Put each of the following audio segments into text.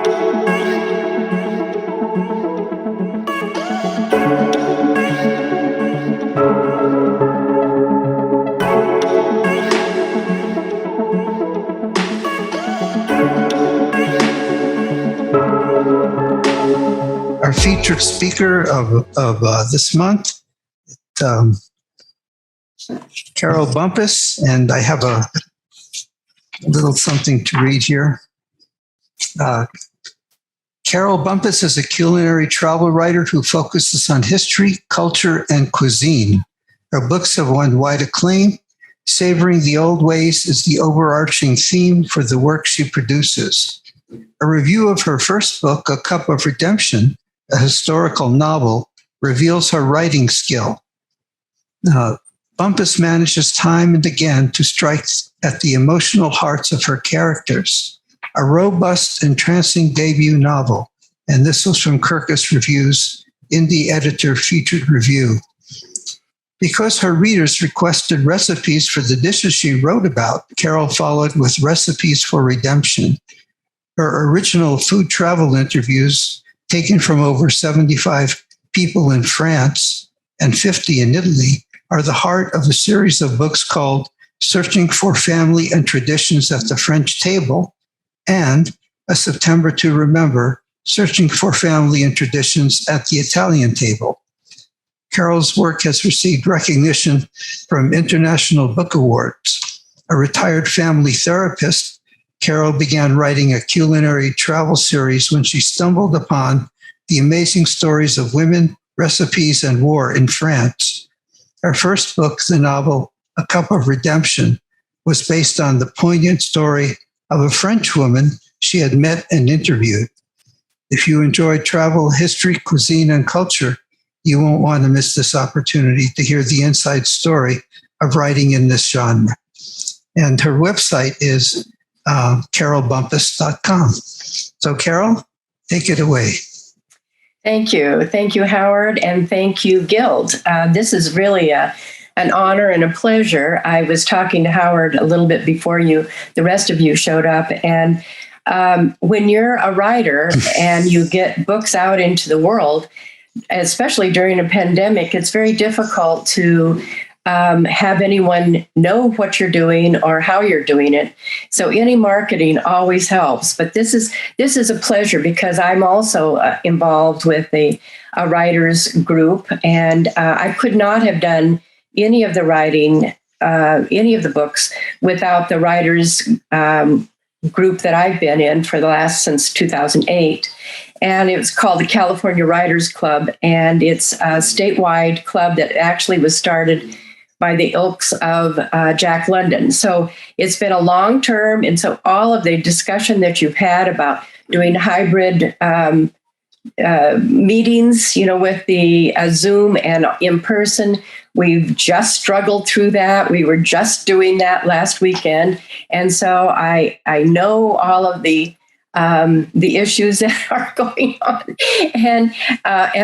Our featured speaker of this month, Carole Bumpus, and I have a little something to read here. Carole Bumpus is a culinary travel writer who focuses on history, culture, and cuisine. Her books have won wide acclaim. Savoring the Old Ways is the overarching theme for the work she produces. A review of her first book, A Cup of Redemption, a historical novel, reveals her writing skill. Bumpus manages time and again to strike at the emotional hearts of her characters. A robust, entrancing debut novel, and this was from Kirkus Reviews, Indie Editor Featured Review. Because her readers requested recipes for the dishes she wrote about, Carole followed with recipes for redemption. Her original food travel interviews, taken from over 75 people in France and 50 in Italy, are the heart of a series of books called Searching for Family and Traditions at the French Table and A September to Remember, Searching for Family and Traditions at the Italian Table. Carole's work has received recognition from international book awards. A retired family therapist, Carole began writing a culinary travel series when she stumbled upon the amazing stories of women, recipes, and war in France. Her first book, the novel A Cup of Redemption, was based on the poignant story of a French woman she had met and interviewed. If you enjoy travel, history, cuisine, and culture, you won't want to miss this opportunity to hear the inside story of writing in this genre. And her website is carolebumpus.com. So Carole, take it away. Thank you. Thank you, Howard, and thank you, Guild. This is really an honor and a pleasure. I was talking to Howard a little bit before the rest of you showed up, and when you're a writer and you get books out into the world, especially during a pandemic, it's very difficult to have anyone know what you're doing or how you're doing it. So any marketing always helps. But this is a pleasure because I'm also involved with a writers group, and I could not have done any of the writing, any of the books without the writers group that I've been in since 2008. And it was called the California Writers Club, and it's a statewide club that actually was started by the ilks of Jack London. So it's been a long term, and so all of the discussion that you've had about doing hybrid meetings, with the Zoom and in person, we've just struggled through that. We were just doing that last weekend, and so I know all of the issues that are going on, and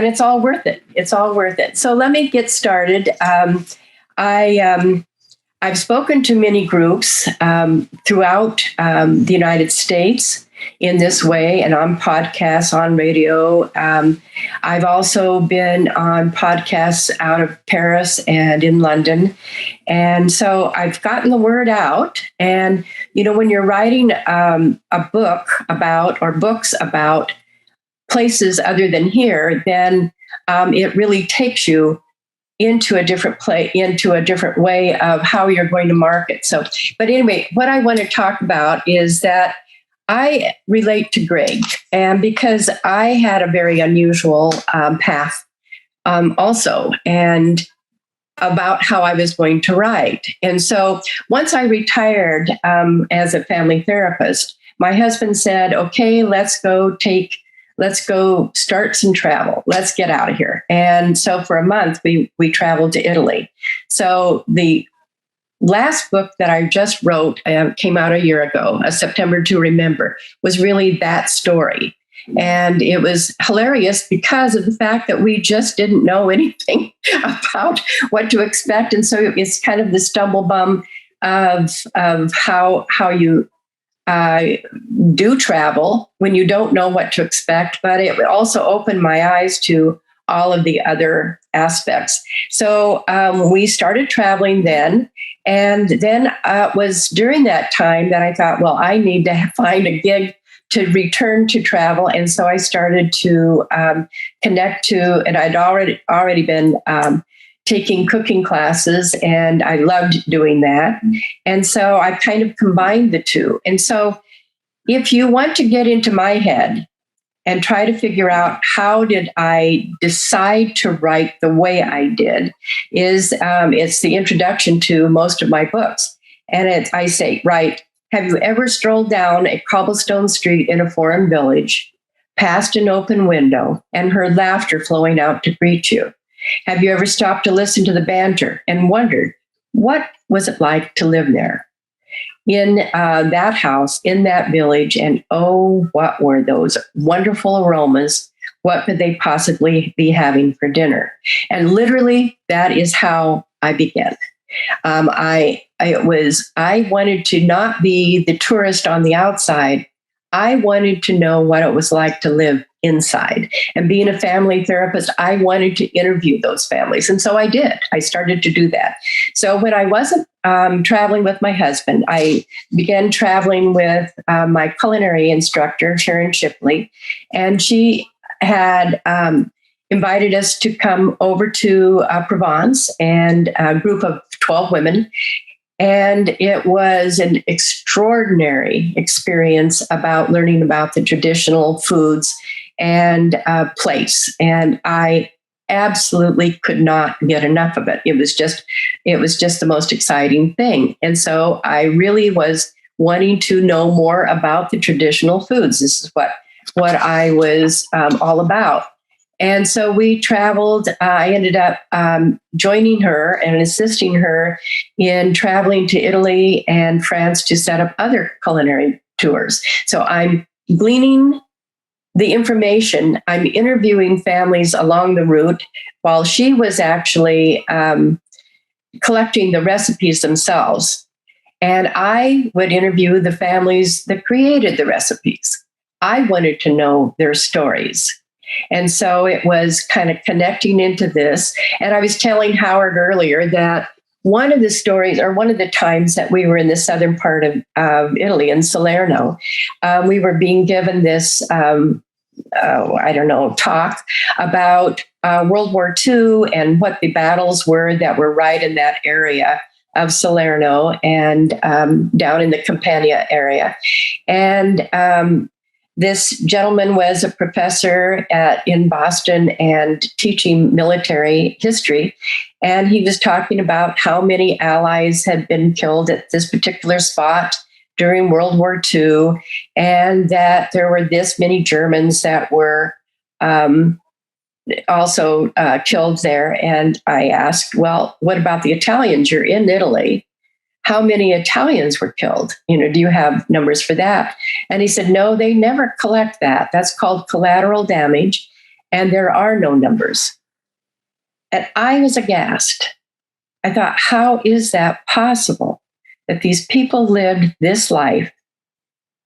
it's all worth it. It's all worth it. So let me get started. I've spoken to many groups throughout the United States in this way, and on podcasts, on radio. I've also been on podcasts out of Paris and in London. And so I've gotten the word out. And, when you're writing a book about or books about places other than here, then it really takes you into a different into a different way of how you're going to market. So, but anyway, what I want to talk about is that I relate to Greg, and because I had a very unusual path also, and about how I was going to write. And so once I retired as a family therapist, my husband said, okay, let's go start some travel. Let's get out of here. And so for a month, we traveled to Italy. So the last book that I just wrote came out a year ago, A September to Remember, was really that story. And it was hilarious because of the fact that we just didn't know anything about what to expect. And so it's kind of the stumble bum of how you do travel when you don't know what to expect, but it also opened my eyes to all of the other aspects. So we started traveling then. And then it was during that time that I thought, well, I need to find a gig to return to travel. And so I started to connect to, and I'd already been taking cooking classes, and I loved doing that. And so I kind of combined the two. And so if you want to get into my head and try to figure out how did I decide to write the way I did, it's the introduction to most of my books. And I say, right, have you ever strolled down a cobblestone street in a foreign village, past an open window, and heard laughter flowing out to greet you? Have you ever stopped to listen to the banter and wondered, what was it like to live there? In that house, in that village, and oh, what were those wonderful aromas? What could they possibly be having for dinner? And literally, that is how I began. I wanted to not be the tourist on the outside. I wanted to know what it was like to live inside. And being a family therapist, I wanted to interview those families. And so I did. I started to do that. So when I wasn't traveling with my husband, I began traveling with my culinary instructor, Sharon Shipley, and she had invited us to come over to Provence, and a group of 12 women. And it was an extraordinary experience about learning about the traditional foods and place. And I absolutely could not get enough of it. It was just the most exciting thing. And so I really was wanting to know more about the traditional foods. This is what I was all about. And so we traveled. I ended up joining her and assisting her in traveling to Italy and France to set up other culinary tours. So I'm gleaning the information. I'm interviewing families along the route while she was actually collecting the recipes themselves. And I would interview the families that created the recipes. I wanted to know their stories. And so it was kind of connecting into this. And I was telling Howard earlier that one of the stories, or one of the times that we were in the southern part of Italy, in Salerno, we were being given this, talk about World War II and what the battles were that were right in that area of Salerno and down in the Campania area. And this gentleman was a professor in Boston and teaching military history. And he was talking about how many Allies had been killed at this particular spot during World War II, and that there were this many Germans that were also killed there. And I asked, well, what about the Italians? You're in Italy. How many Italians were killed? Do you have numbers for that? And he said, no, they never collect that. That's called collateral damage, and there are no numbers. And I was aghast. I thought, how is that possible that these people lived this life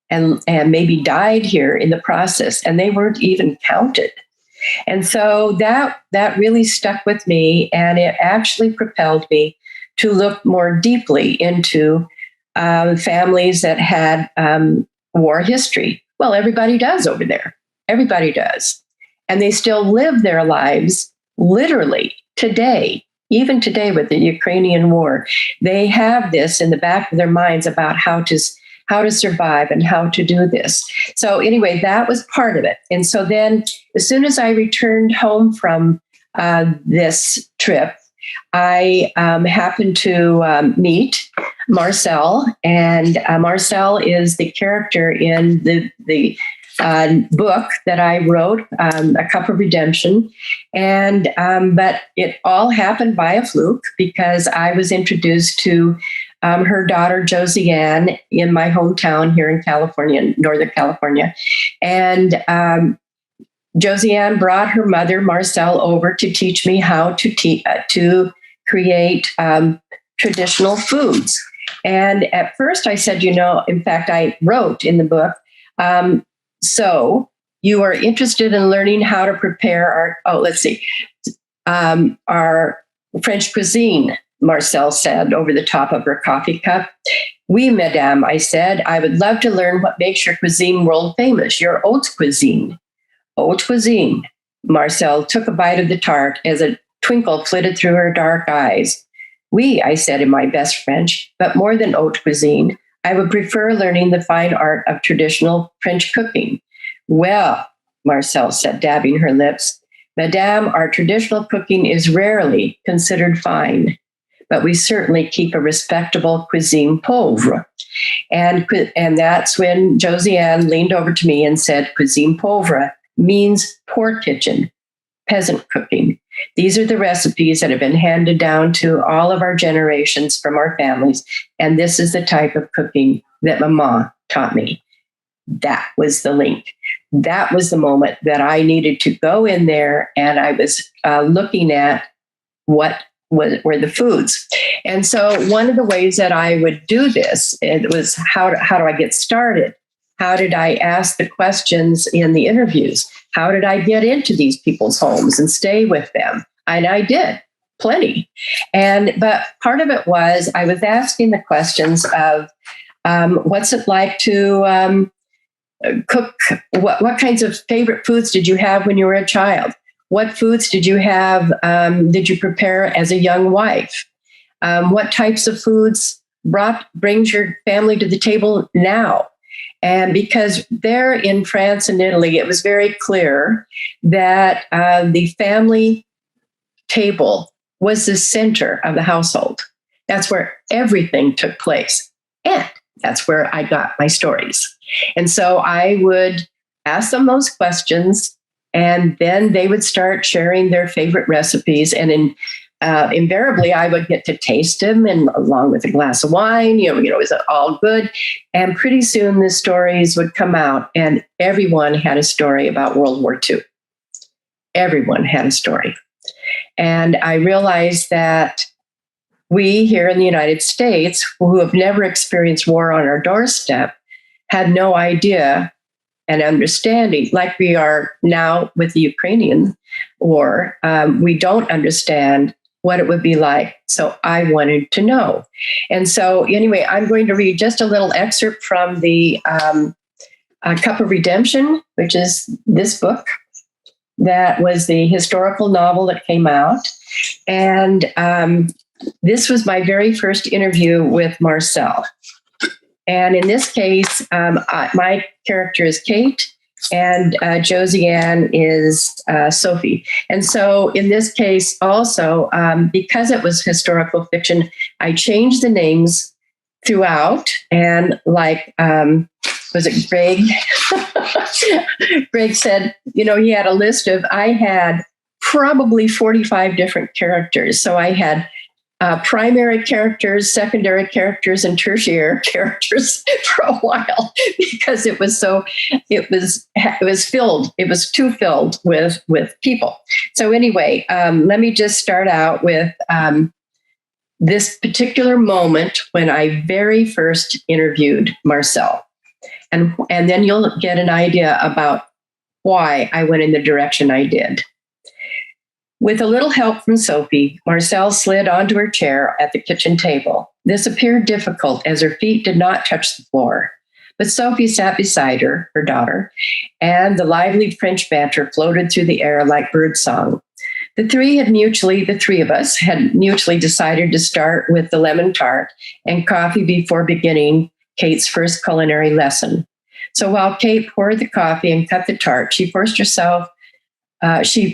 and maybe died here in the process, and they weren't even counted? And so that really stuck with me, and it actually propelled me to look more deeply into families that had war history. Well, everybody does over there. Everybody does. And they still live their lives literally today, even today with the Ukrainian war. They have this in the back of their minds about how to survive and how to do this. So anyway, that was part of it. And so then as soon as I returned home from this trip, I happened to meet Marcel, and Marcel is the character in the book that I wrote, A Cup of Redemption. And but it all happened by a fluke because I was introduced to her daughter, Josiane, in my hometown here in California, Northern California. And Josiane brought her mother, Marcel, over to teach me how to create traditional foods. And at first I said, in fact, I wrote in the book, so you are interested in learning how to prepare our French cuisine, Marcel said over the top of her coffee cup. Oui, madame, I said, I would love to learn what makes your cuisine world famous, your haute cuisine. Haute cuisine. Marcel took a bite of the tart as a twinkle flitted through her dark eyes. Oui, I said in my best French, but more than haute cuisine, I would prefer learning the fine art of traditional French cooking. Well, Marcel said, dabbing her lips, Madame, our traditional cooking is rarely considered fine, but we certainly keep a respectable cuisine pauvre. And that's when Josiane leaned over to me and said, cuisine pauvre means poor kitchen, peasant cooking. These are the recipes that have been handed down to all of our generations from our families. And this is the type of cooking that Mama taught me. That was the link. That was the moment that I needed to go in there, and I was looking at what were the foods. And so one of the ways that I would do this, it was how do I get started? How did I ask the questions in the interviews? How did I get into these people's homes and stay with them? And I did plenty. But part of it was I was asking the questions of what's it like to cook? What kinds of favorite foods did you have when you were a child? What foods did you have? Did you prepare as a young wife? What types of foods brings your family to the table now? And because there in France and Italy, it was very clear that the family table was the center of the household. That's where everything took place. And that's where I got my stories. And so I would ask them those questions, and then they would start sharing their favorite recipes. And invariably, I would get to taste them, and along with a glass of wine, was it all good? And pretty soon the stories would come out, and everyone had a story about World War II. Everyone had a story. And I realized that we here in the United States, who have never experienced war on our doorstep, had no idea and understanding, like we are now with the Ukrainian war. We don't understand what it would be like. So I wanted to know. And so anyway, I'm going to read just a little excerpt from the Cup of Redemption, which is this book. That was the historical novel that came out. And this was my very first interview with Marcel. And in this case, my character is Kate, and Josiane is Sophie. And so in this case also, because it was historical fiction, I changed the names throughout. And was it Greg? Greg said, he had a list of, I had probably 45 different characters. So I had primary characters, secondary characters, and tertiary characters for a while, because it was too filled with people. So anyway, let me just start out with this particular moment when I very first interviewed Marcel. And then you'll get an idea about why I went in the direction I did. With a little help from Sophie, Marcel slid onto her chair at the kitchen table. This appeared difficult as her feet did not touch the floor. But Sophie sat beside her daughter, and the lively French banter floated through the air like birdsong. The three of us had mutually decided to start with the lemon tart and coffee before beginning Kate's first culinary lesson. So while Kate poured the coffee and cut the tart, she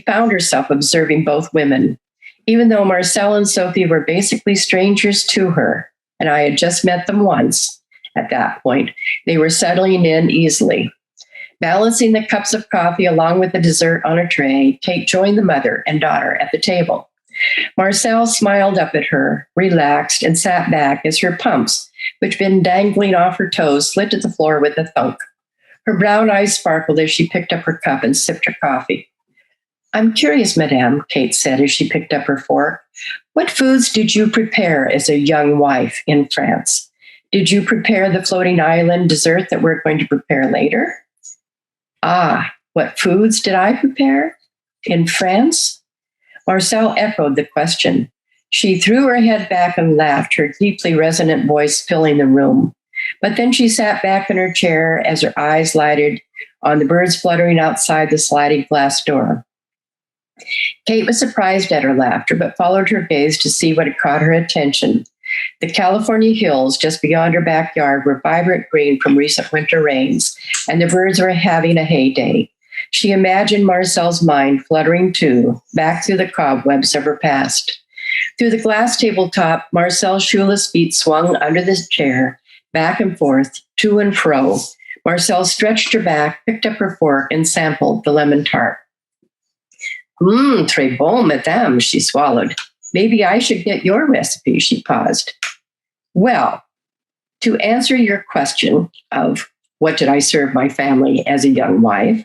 found herself observing both women. Even though Marcel and Sophie were basically strangers to her, and I had just met them once at that point, they were settling in easily. Balancing the cups of coffee along with the dessert on a tray, Kate joined the mother and daughter at the table. Marcel smiled up at her, relaxed, and sat back as her pumps, which had been dangling off her toes, slid to the floor with a thunk. Her brown eyes sparkled as she picked up her cup and sipped her coffee. I'm curious, Madame, Kate said as she picked up her fork. What foods did you prepare as a young wife in France? Did you prepare the floating island dessert that we're going to prepare later? Ah, what foods did I prepare? In France? Marcel echoed the question. She threw her head back and laughed, her deeply resonant voice filling the room. But then she sat back in her chair as her eyes lighted on the birds fluttering outside the sliding glass door. Kate was surprised at her laughter, but followed her gaze to see what had caught her attention. The California hills just beyond her backyard were vibrant green from recent winter rains, and the birds were having a heyday. She imagined Marcel's mind fluttering too, back through the cobwebs of her past. Through the glass tabletop, Marcel's shoeless feet swung under the chair, back and forth, to and fro. Marcel stretched her back, picked up her fork, and sampled the lemon tart. Très bon, madame, she swallowed. Maybe I should get your recipe, she paused. Well, to answer your question of what did I serve my family as a young wife,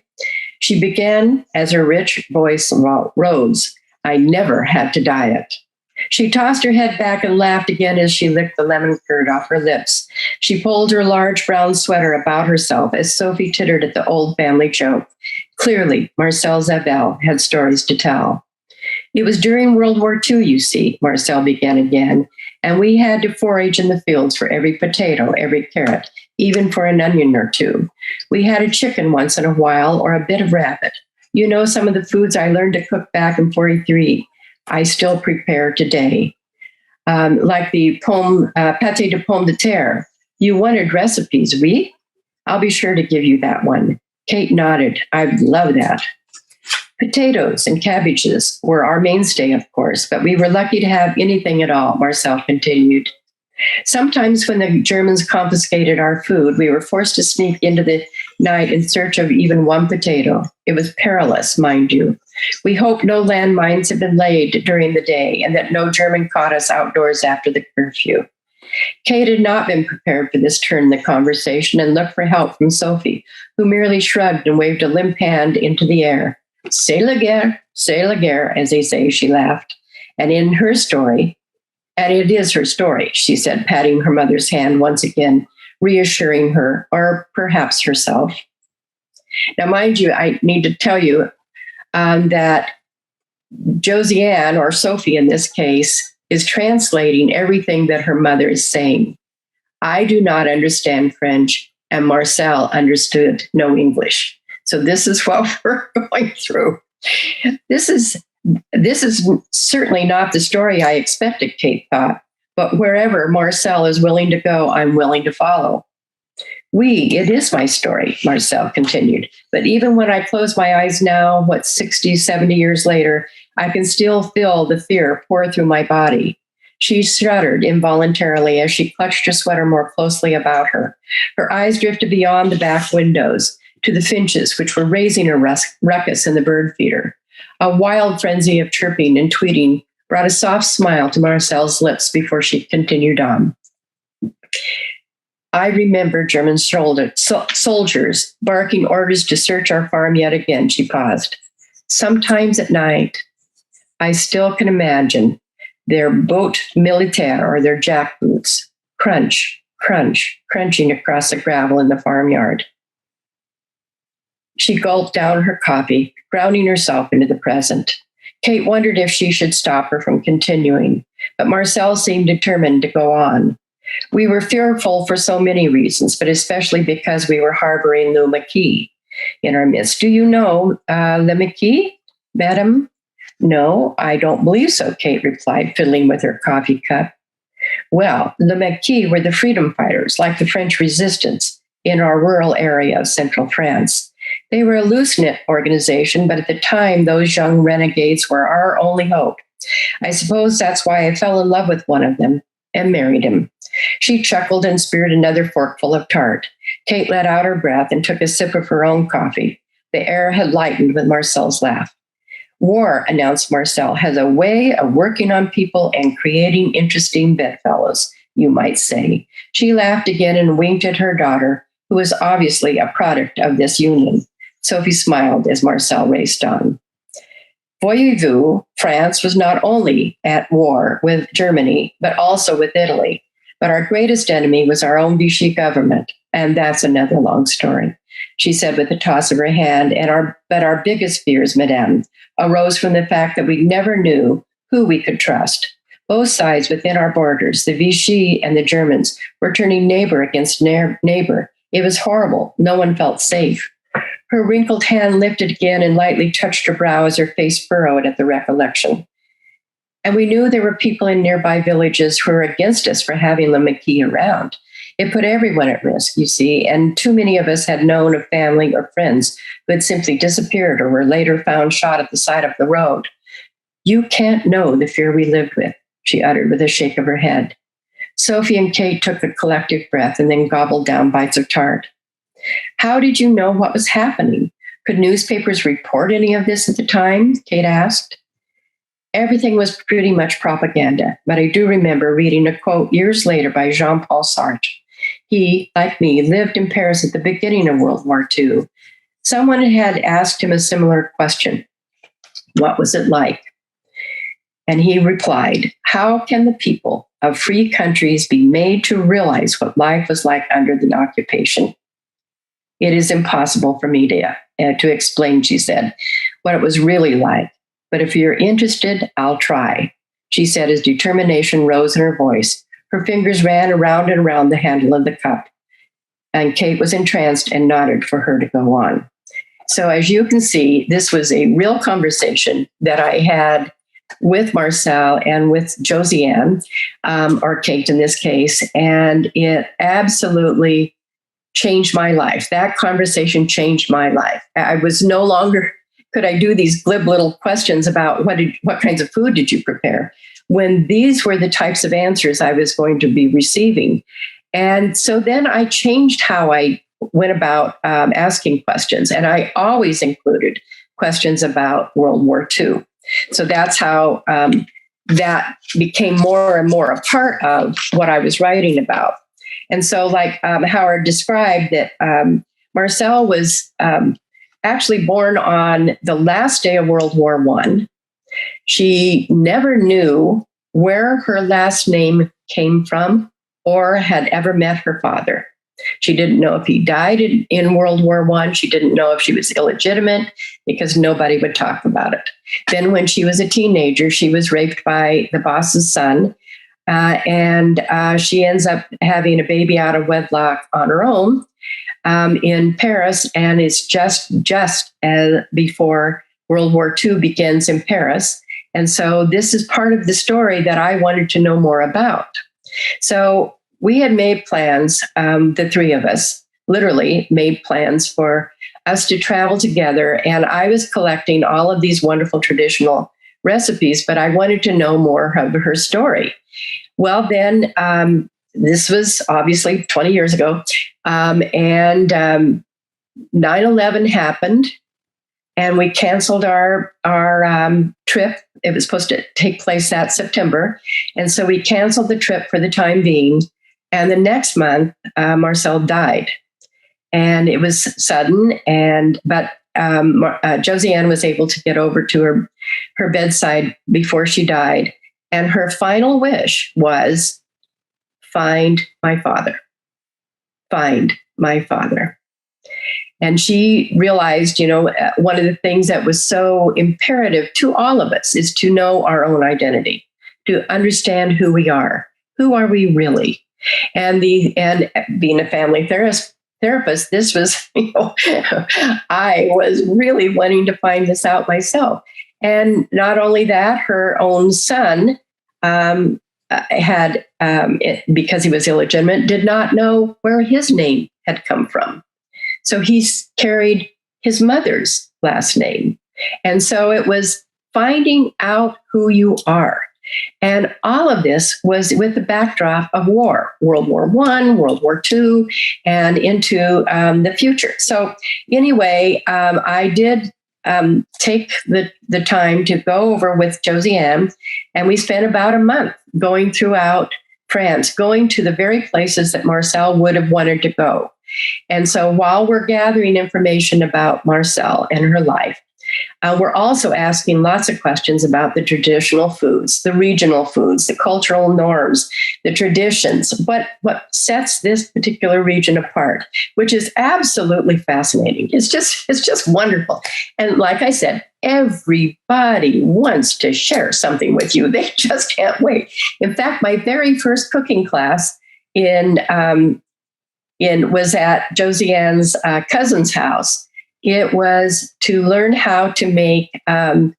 she began as her rich voice rose. I never had to diet. She tossed her head back and laughed again as she licked the lemon curd off her lips. She pulled her large brown sweater about herself as Sophie tittered at the old family joke. Clearly, Marcel Zabel had stories to tell. It was during World War II, you see, Marcel began again, and we had to forage in the fields for every potato, every carrot, even for an onion or two. We had a chicken once in a while or a bit of rabbit. You know, some of the foods I learned to cook back in 43, I still prepare today. Like the pâté de pomme de terre. You wanted recipes, oui? I'll be sure to give you that one. Kate nodded. I'd love that. Potatoes and cabbages were our mainstay, of course, but we were lucky to have anything at all, Marcel continued. Sometimes when the Germans confiscated our food, we were forced to sneak into the night in search of even one potato. It was perilous, mind you. We hoped no landmines had been laid during the day and that no German caught us outdoors after the curfew. Kate had not been prepared for this turn in the conversation and looked for help from Sophie, who merely shrugged and waved a limp hand into the air. C'est la guerre, as they say, she laughed. And in her story, and it is her story, she said, patting her mother's hand once again, reassuring her, or perhaps herself. Now, mind you, I need to tell you that Josiane, or Sophie in this case, is translating everything that her mother is saying. I do not understand French, and Marcel understood no English. So this is what we're going through. This is certainly not the story I expected, Kate thought, but wherever Marcel is willing to go, I'm willing to follow. It is my story, Marcel continued. But even when I close my eyes now, 60, 70 years later, I can still feel the fear pour through my body. She shuddered involuntarily as she clutched her sweater more closely about her. Her eyes drifted beyond the back windows to the finches, which were raising a ruckus in the bird feeder. A wild frenzy of chirping and tweeting brought a soft smile to Marcel's lips before she continued on. I remember German soldiers barking orders to search our farm yet again, she paused. Sometimes at night, I still can imagine their boat militaire or their jackboots, crunch, crunch, crunching across the gravel in the farmyard. She gulped down her coffee, grounding herself into the present. Kate wondered if she should stop her from continuing, but Marcel seemed determined to go on. We were fearful for so many reasons, but especially because we were harboring Le Maquis in our midst. Do you know Le Maquis, madam? No, I don't believe so, Kate replied, fiddling with her coffee cup. Well, Le Maquis were the freedom fighters, like the French resistance in our rural area of central France. They were a loose-knit organization, but at the time, those young renegades were our only hope. I suppose that's why I fell in love with one of them and married him. She chuckled and speared another forkful of tart. Kate let out her breath and took a sip of her own coffee. The air had lightened with Marcel's laugh. War, announced Marcel, has a way of working on people and creating interesting bedfellows, you might say. She laughed again and winked at her daughter, who was obviously a product of this union. Sophie smiled as Marcel raced on. Voyez-vous, France was not only at war with Germany, but also with Italy. But our greatest enemy was our own Vichy government. And that's another long story. She said with a toss of her hand, but our biggest fears, Madame, arose from the fact that we never knew who we could trust. Both sides within our borders, the Vichy and the Germans, were turning neighbor against neighbor. It was horrible. No one felt safe. Her wrinkled hand lifted again and lightly touched her brow as her face furrowed at the recollection. And we knew there were people in nearby villages who were against us for having the Maquis around. It put everyone at risk, you see, and too many of us had known of family or friends who had simply disappeared or were later found shot at the side of the road. You can't know the fear we lived with, she uttered with a shake of her head. Sophie and Kate took a collective breath and then gobbled down bites of tart. How did you know what was happening? Could newspapers report any of this at the time? Kate asked. Everything was pretty much propaganda, but I do remember reading a quote years later by Jean-Paul Sartre. He, like me, lived in Paris at the beginning of World War II. Someone had asked him a similar question. What was it like? And he replied, how can the people of free countries be made to realize what life was like under the occupation? It is impossible for me to explain, she said, what it was really like. But if you're interested, I'll try, she said as determination rose in her voice. Her fingers ran around and around the handle of the cup. And Kate was entranced and nodded for her to go on. So as you can see, this was a real conversation that I had with Marcel and with Josiane, or Kate in this case, and it absolutely changed my life. That conversation changed my life. I was no longer, could I do these glib little questions about what kinds of food did you prepare, when these were the types of answers I was going to be receiving. And so then I changed how I went about asking questions, and I always included questions about World War II. So that's how that became more and more a part of what I was writing about. And so like Howard described that Marcel was actually born on the last day of World War I. She never knew where her last name came from or had ever met her father. She didn't know if he died in World War I. She didn't know if she was illegitimate because nobody would talk about it. Then when she was a teenager, she was raped by the boss's son. And she ends up having a baby out of wedlock on her own in Paris, and is just before World War II begins in Paris. And so this is part of the story that I wanted to know more about. So we had made plans, the three of us literally made plans for us to travel together. And I was collecting all of these wonderful traditional recipes, but I wanted to know more of her story. Well, then this was obviously 20 years ago, and 9/11 happened, and we canceled our trip. It was supposed to take place that September, and so we canceled the trip for the time being. And the next month, Marcel died, and it was sudden. But Josiane was able to get over to her bedside before she died. And her final wish was, find my father, find my father. And she realized, one of the things that was so imperative to all of us is to know our own identity, to understand who we are. Who are we really? And being a family therapist, this was, I was really wanting to find this out myself. And not only that, her own son had, because he was illegitimate, did not know where his name had come from. So he carried his mother's last name. And so it was finding out who you are. And all of this was with the backdrop of war, World War I, World War II, and into the future. So anyway, I did take the time to go over with Josiane, and we spent about a month going throughout France, going to the very places that Marcel would have wanted to go. And so while we're gathering information about Marcel and her life, We're also asking lots of questions about the traditional foods, the regional foods, the cultural norms, the traditions, what sets this particular region apart, which is absolutely fascinating. It's just wonderful. And like I said, everybody wants to share something with you. They just can't wait. In fact, my very first cooking class was at Josiane's cousin's house. It was to learn how to make tagliatelle,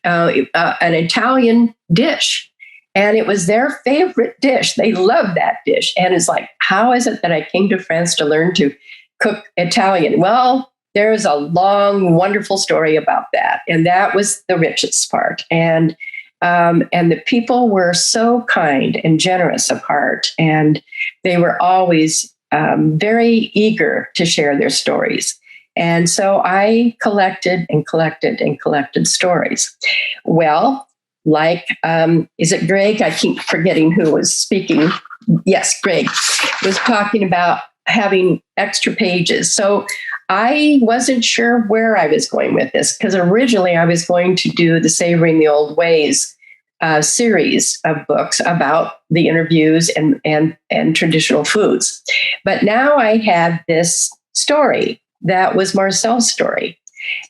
an Italian dish. And it was their favorite dish. They loved that dish. And it's like, how is it that I came to France to learn to cook Italian? Well, there's a long, wonderful story about that. And that was the richest part. And the people were so kind and generous of heart. And they were always very eager to share their stories. And so I collected and collected and collected stories. Well, like, is it Greg? I keep forgetting who was speaking. Yes, Greg was talking about having extra pages. So I wasn't sure where I was going with this, because originally I was going to do the Savoring the Old Ways series of books about the interviews and traditional foods. But now I had this story that was Marcel's story.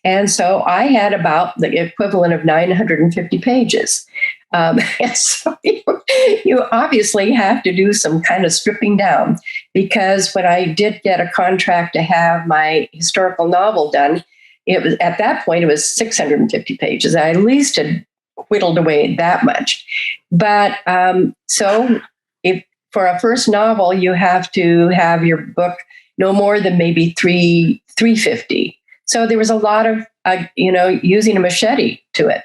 And so I had about the equivalent of 950 pages. And so you obviously have to do some kind of stripping down, because when I did get a contract to have my historical novel done, it was at that point, it was 650 pages. I at least had whittled away that much. But so if for a first novel, you have to have your book no more than maybe 350. So there was a lot of, using a machete to it.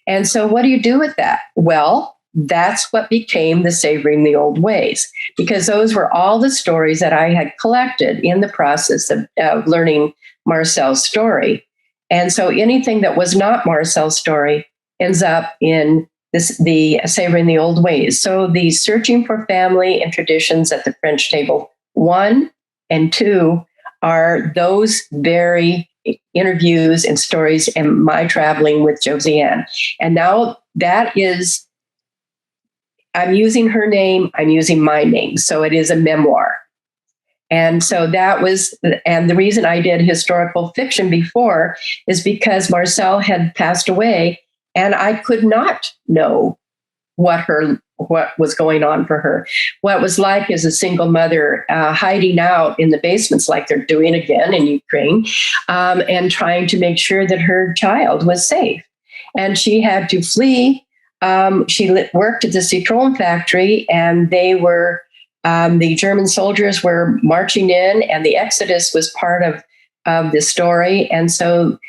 And so what do you do with that? Well, that's what became the Savoring the Old Ways, because those were all the stories that I had collected in the process of learning Marcel's story. And so anything that was not Marcel's story ends up in the Savoring the Old Ways. So the Searching for Family and Traditions at the French Table 1 and 2 are those very interviews and stories and my traveling with Josiane. And now that is, I'm using her name, I'm using my name. So it is a memoir. And so that was, and the reason I did historical fiction before is because Marcel had passed away and I could not know what was going on for her, what it was like as a single mother hiding out in the basements like they're doing again in Ukraine, and trying to make sure that her child was safe. And she had to flee. She worked at the citron factory, and they were the German soldiers were marching in, and the exodus was part of the story. And so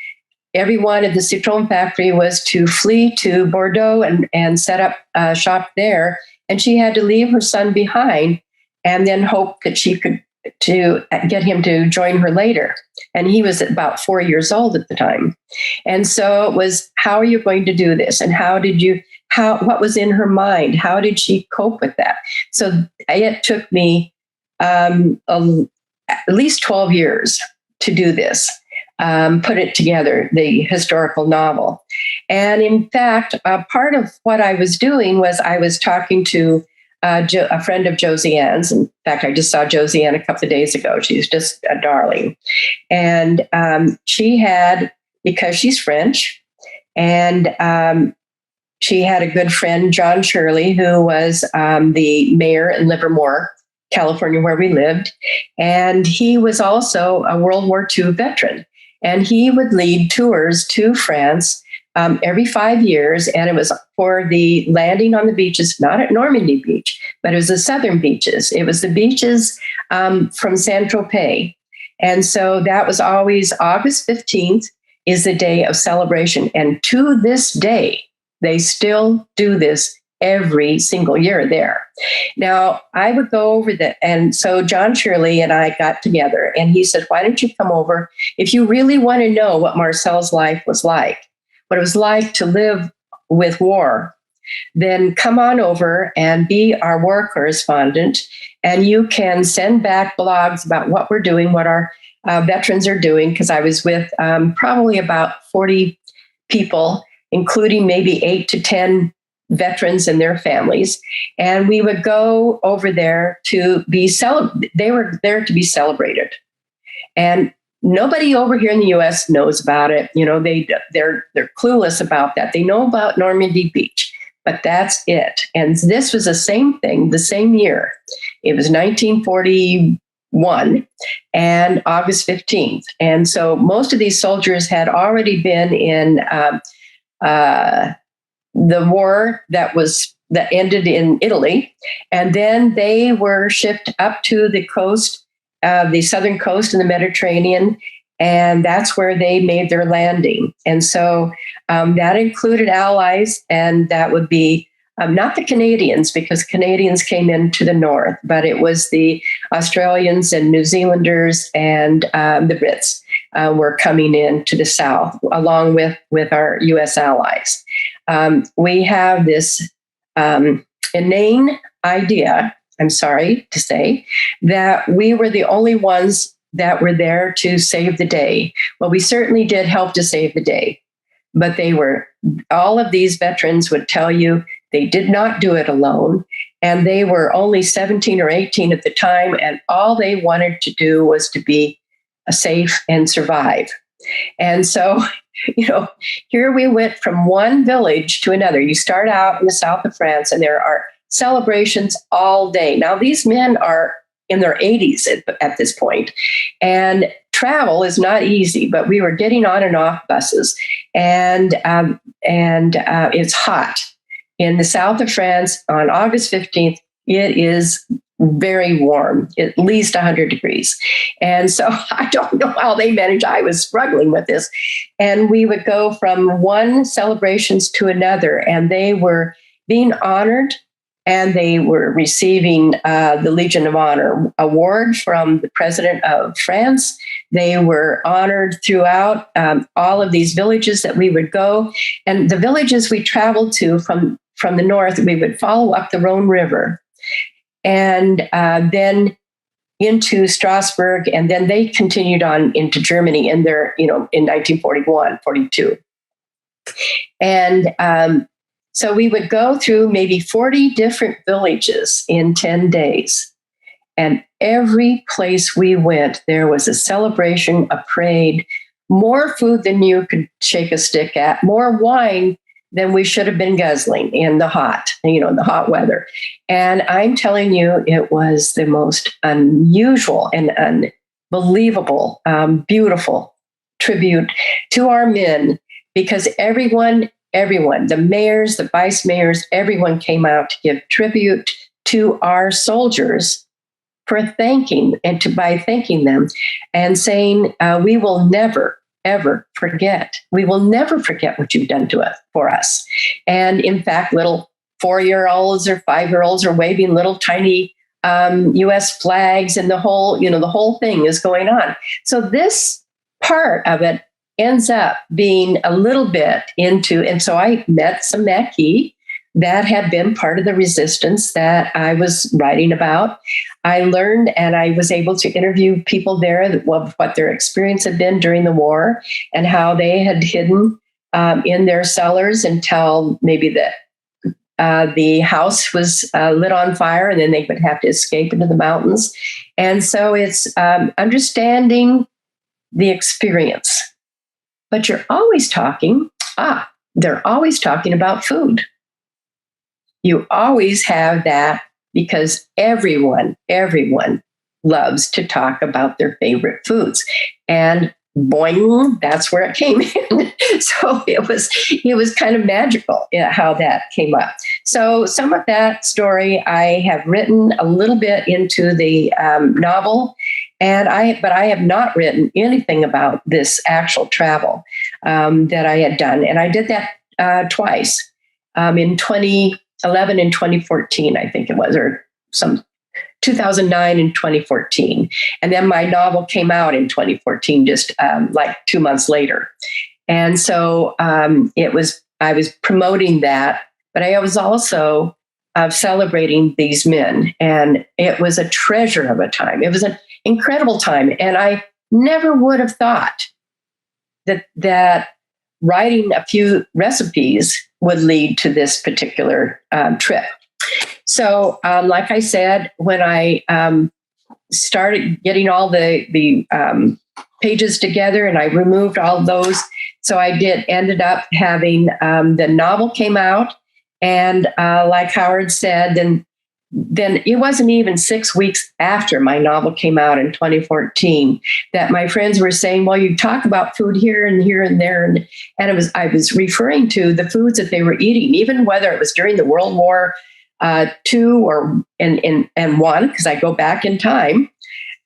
everyone at the citron factory was to flee to Bordeaux and set up shop there. And she had to leave her son behind and then hope that she could to get him to join her later. And he was about 4 years old at the time. And so it was, how are you going to do this? And what was in her mind? How did she cope with that? So it took me at least 12 years to do this. Put it together, the historical novel. And in fact, part of what I was doing was I was talking to a friend of Josiane's. In fact, I just saw Josiane a couple of days ago. She's just a darling. And she had, because she's French, and she had a good friend, John Shirley, who was the mayor in Livermore, California, where we lived. And he was also a World War II veteran. And he would lead tours to France every 5 years. And it was for the landing on the beaches, not at Normandy Beach, but it was the southern beaches. It was the beaches from Saint-Tropez. And so that was always August 15th is the day of celebration. And to this day, they still do this every single year there. Now, I would go over that. And so John Shirley and I got together and he said, why don't you come over? If you really want to know what Marcel's life was like, what it was like to live with war, then come on over and be our war correspondent. And you can send back blogs about what we're doing, what our veterans are doing, because I was with probably about 40 people, including maybe 8 to 10 veterans and their families. And we would go over there to be they were there to be celebrated. And nobody over here in the U.S. knows about it. They're clueless about that. They know about Normandy Beach, but that's it. And this was the same thing, the same year. It was 1941 and August 15th. And so most of these soldiers had already been in the war that ended in Italy, and then they were shipped up to the coast, the southern coast in the Mediterranean, and that's where they made their landing. And so that included allies, and that would be not the Canadians, because Canadians came into the north, but it was the Australians and New Zealanders and the Brits were coming in to the south, along with our U.S. allies. We have this inane idea, I'm sorry to say, that we were the only ones that were there to save the day. Well, we certainly did help to save the day, but all of these veterans would tell you they did not do it alone, and they were only 17 or 18 at the time, and all they wanted to do was to be safe and survive. And so, here we went from one village to another. You start out in the south of France, and there are celebrations all day. Now, these men are in their 80s at this point, and travel is not easy, but we were getting on and off buses, and it's hot. In the south of France on August 15th, it is very warm, at least 100 degrees. And so I don't know how they managed. I was struggling with this. And we would go from one celebrations to another, and they were being honored, and they were receiving the Legion of Honor award from the president of France. They were honored throughout all of these villages that we would go. And the villages we traveled to from the north, we would follow up the Rhone River, and then into Strasbourg, and then they continued on into Germany in in 1941, 42. And so we would go through maybe 40 different villages in 10 days. And every place we went, there was a celebration, a parade, more food than you could shake a stick at, more wine than we should have been guzzling in the hot weather. And I'm telling you, it was the most unusual and unbelievable, beautiful tribute to our men, because everyone, the mayors, the vice mayors, everyone came out to give tribute to our soldiers by thanking them and saying, we will never, ever forget. We will never forget what you've done for us. And in fact, little 4-year-olds or 5-year-olds are waving little tiny U.S. flags, and the whole thing is going on. So this part of it ends up being a little bit into, and so I met some Maquis that had been part of the resistance that I was writing about. I learned, and I was able to interview people there, what their experience had been during the war, and how they had hidden in their cellars until maybe the house was lit on fire, and then they would have to escape into the mountains. And so it's understanding the experience. But you're always they're always talking about food. You always have that, because everyone loves to talk about their favorite foods. And boing, that's where it came in. So it was kind of magical how that came up. So some of that story I have written a little bit into the novel, but I have not written anything about this actual travel that I had done. And I did that twice, in 2011 and 2014, I think it was, or some 2009 and 2014. And then my novel came out in 2014, just like 2 months later. And so I was promoting that, but I was also celebrating these men. And it was a treasure of a time. It was an incredible time. And I never would have thought that writing a few recipes would lead to this particular trip. So, like I said, when I started getting all the pages together, and I removed all those, so I ended up having the novel came out, and like Howard said, then it wasn't even 6 weeks after my novel came out in 2014 that my friends were saying, well, you talk about food here and here and there. And I was referring to the foods that they were eating, even whether it was during the World War II or and one, because I go back in time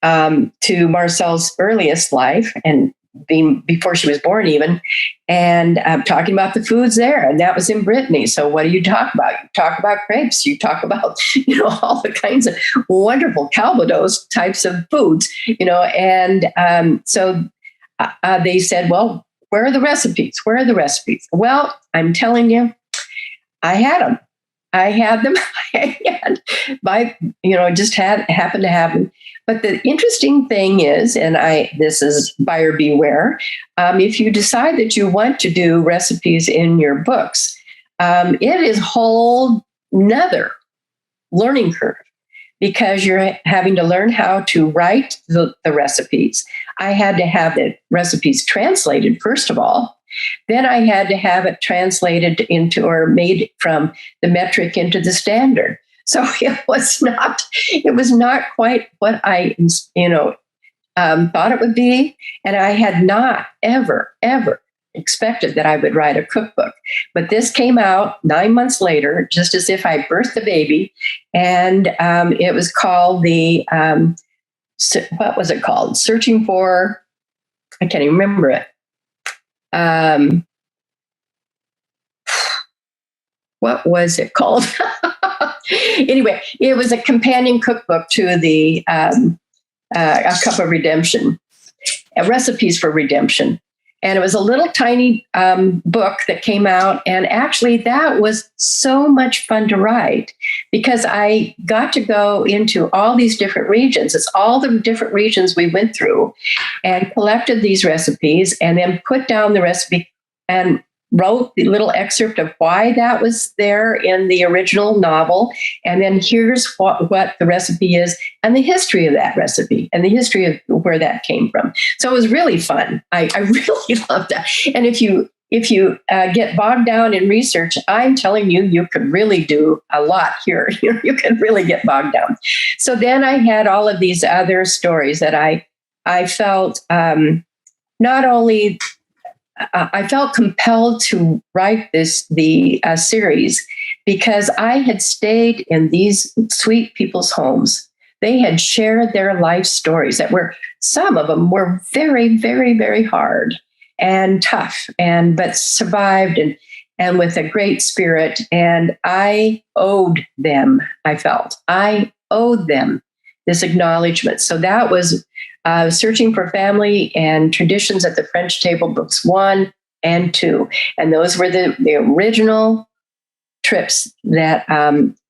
to Marcel's earliest life and being before she was born even, and talking about the foods there, and that was in Brittany. So what do you talk about? You talk about crepes. You talk about, all the kinds of wonderful Calvados types of foods, and so they said, well, where are the recipes? Where are the recipes? Well, I'm telling you, I had them. I had them. Happened to have them. But the interesting thing is, and this is buyer beware, if you decide that you want to do recipes in your books, it is a whole nother learning curve because you're having to learn how to write the recipes. I had to have the recipes translated, first of all. Then I had to have it translated into or made from the metric into the standard. So it was not quite what I, thought it would be. And I had not ever expected that I would write a cookbook. But this came out 9 months later, just as if I birthed the baby. And it was called what was it called? Searching for, I can't even remember it. What was it called? Anyway, it was a companion cookbook to the A Cup of Redemption, Recipes for Redemption. And it was a little tiny book that came out. And actually, that was so much fun to write because I got to go into all these different regions. It's all the different regions we went through and collected these recipes and then put down the recipe and wrote the little excerpt of why that was there in the original novel. And then here's what the recipe is and the history of that recipe and the history of where that came from. So it was really fun. I really loved that. And if you get bogged down in research, I'm telling you, you could really do a lot here. You can really get bogged down. So then I had all of these other stories that I felt not only I felt compelled to write the series because I had stayed in these sweet people's homes. They had shared their life stories some of them were very, very, very hard and tough, but survived and with a great spirit. And I owed them. I owed them this acknowledgement. So that was Searching for Family and Traditions at the French Table, books 1 and 2. And those were the original trips that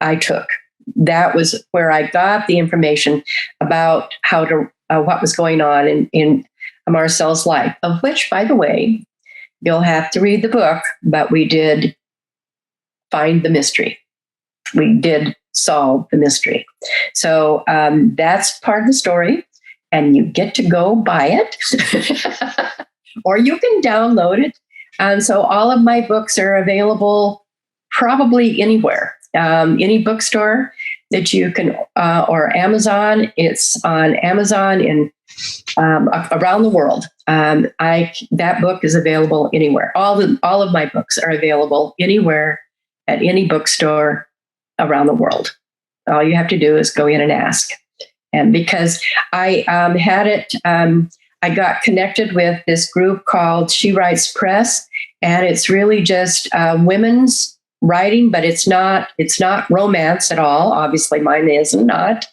I took. That was where I got the information about what was going on in Marcel's life, of which, by the way, you'll have to read the book, but we did find the mystery. We did solve the mystery. So that's part of the story. And you get to go buy it, or you can download it. And so all of my books are available probably anywhere, any bookstore that you can, or Amazon. It's on Amazon in around the world. That book is available anywhere. All of my books are available anywhere at any bookstore around the world. All you have to do is go in and ask. And because I had it, I got connected with this group called She Writes Press, and it's really just women's writing, but it's not romance at all. Obviously, mine is not.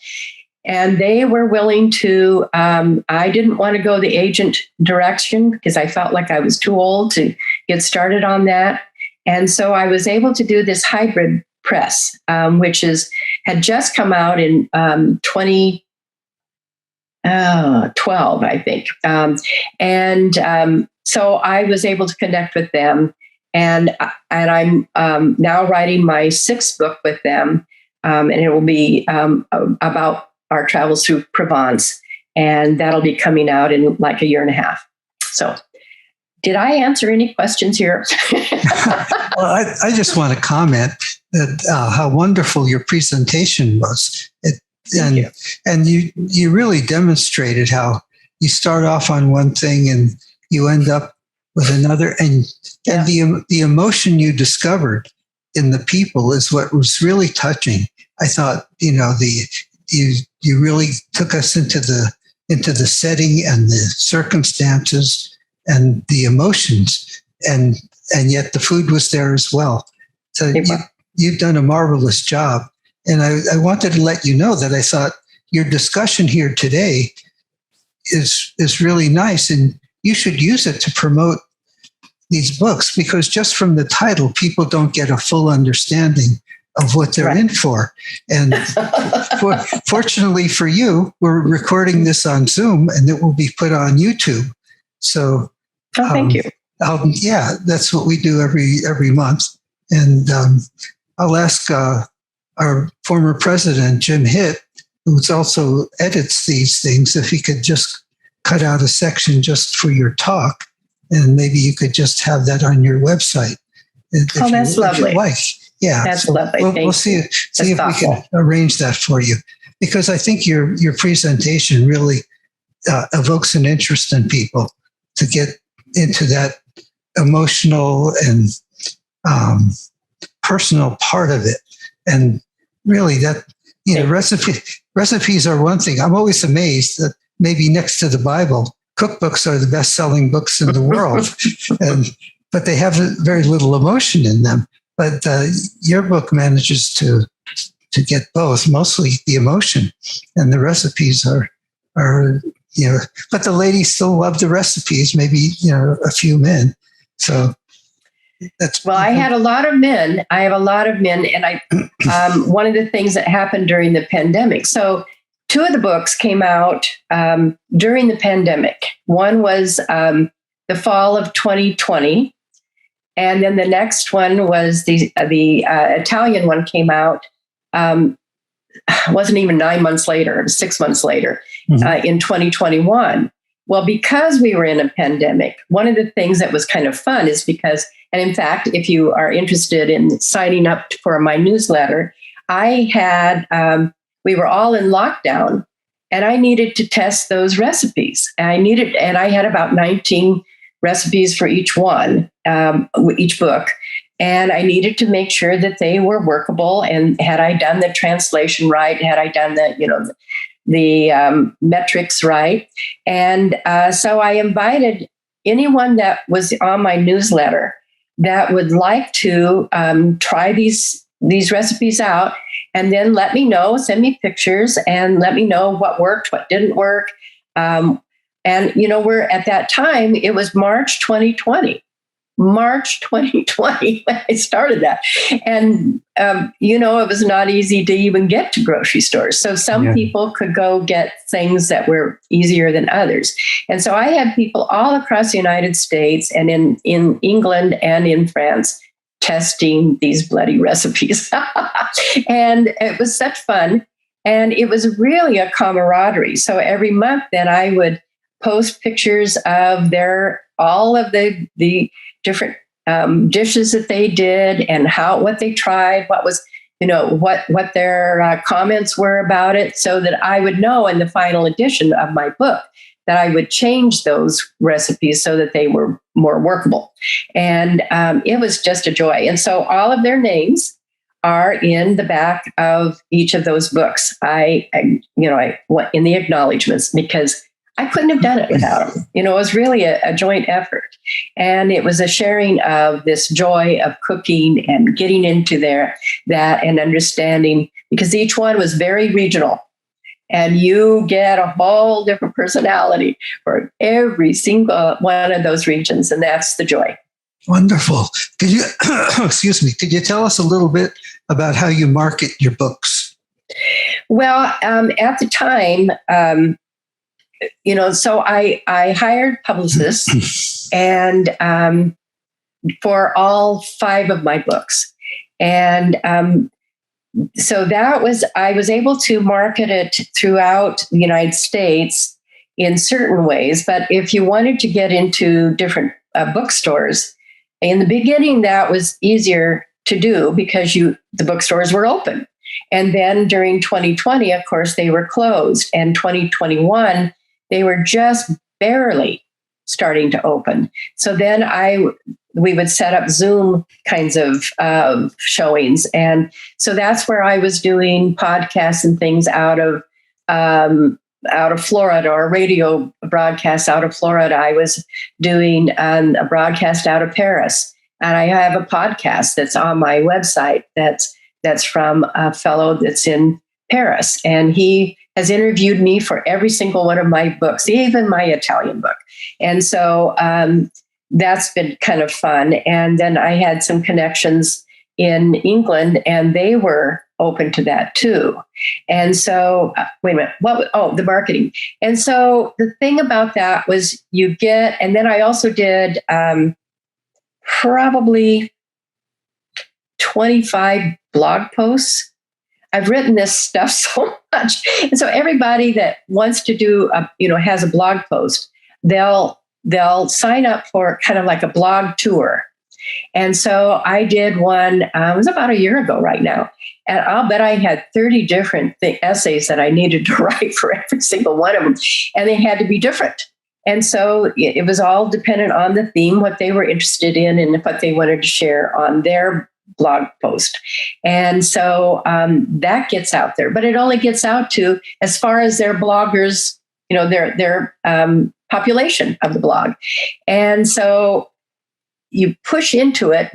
And they were willing to. I didn't want to go the agent direction because I felt like I was too old to get started on that, and so I was able to do this hybrid press, which had just come out in 12, I think. So I was able to connect with them, and I'm now writing my 6th book with them, and it will be about our travels through Provence, and that'll be coming out in like a year and a half. So, did I answer any questions here? Well, I just want to comment that how wonderful your presentation was. And you really demonstrated how you start off on one thing and you end up with another, and the emotion you discovered in the people is what was really touching. I thought, you really took us into the setting and the circumstances and the emotions, and yet the food was there as well. So you've done a marvelous job. And I wanted to let you know that I thought your discussion here today is really nice, and you should use it to promote these books, because just from the title, people don't get a full understanding of what they're in for. And fortunately for you, we're recording this on Zoom, and it will be put on YouTube. So, thank you. That's what we do every month. And I'll ask our former president, Jim Hitt, who also edits these things, if he could just cut out a section just for your talk, and maybe you could just have that on your website. That's lovely. If you like. Yeah, that's lovely. We'll see if we can arrange that for you, because I think your presentation really evokes an interest in people to get into that emotional and personal part of it. And really, that recipes are one thing. I'm always amazed that maybe next to the Bible, cookbooks are the best-selling books in the world, but they have very little emotion in them. But your book manages to get both, mostly the emotion, and the recipes are but the ladies still love the recipes, maybe, a few men. So that's well, I had a lot of men. I have a lot of men, and one of the things that happened during the pandemic. So 2 of the books came out during the pandemic. One was the fall of 2020. And then the next one was the Italian one came out. Wasn't even 9 months later; it was 6 months later, in 2021. Well, because we were in a pandemic, one of the things that was kind of fun is because, and in fact, if you are interested in signing up for my newsletter, I had we were all in lockdown, and I needed to test those recipes. And I had about 19 recipes for each one, each book. And I needed to make sure that they were workable. And had I done the translation right, had I done the metrics right. And so I invited anyone that was on my newsletter that would like to try these recipes out, and then let me know, send me pictures, and let me know what worked, what didn't work. And, we're at that time, it was March 2020 when I started that. And, it was not easy to even get to grocery stores. So some people could go get things that were easier than others. And so I had people all across the United States and in England and in France testing these bloody recipes. And it was such fun. And it was really a camaraderie. So every month then I would post pictures of all of the different dishes that they did, and what they tried, what was, what their comments were about it, so that I would know in the final edition of my book that I would change those recipes so that they were more workable. And it was just a joy. And so all of their names are in the back of each of those books. I went in the acknowledgments, because I couldn't have done it without them. It was really a joint effort. And it was a sharing of this joy of cooking and getting into that and understanding, because each one was very regional. And you get a whole different personality for every single one of those regions. And that's the joy. Wonderful. Could you, could you tell us a little bit about how you market your books? Well, at the time, so I hired publicists and for all 5 of my books. And so I was able to market it throughout the United States in certain ways. But if you wanted to get into different bookstores, in the beginning, that was easier to do because the bookstores were open. And then during 2020, of course, they were closed. And 2021, they were just barely starting to open. So then we would set up Zoom kinds of showings. And so that's where I was doing podcasts and things out of Florida, or radio broadcasts out of Florida. I was doing a broadcast out of Paris. And I have a podcast that's on my website that's from a fellow that's in Paris. And he has interviewed me for every single one of my books, even my Italian book. And so that's been kind of fun. And then I had some connections in England, and they were open to that too. And so, wait a minute, the marketing. And so the thing about that was and then I also did probably 25 blog posts. I've written this stuff so much. And so everybody that wants to do, has a blog post, they'll sign up for kind of like a blog tour. And so I did one, it was about a year ago right now. And I'll bet I had 30 different essays that I needed to write for every single one of them. And they had to be different. And so it was all dependent on the theme, what they were interested in and what they wanted to share on their blog post. And so that gets out there, but it only gets out to as far as their bloggers, their population of the blog. And so you push into it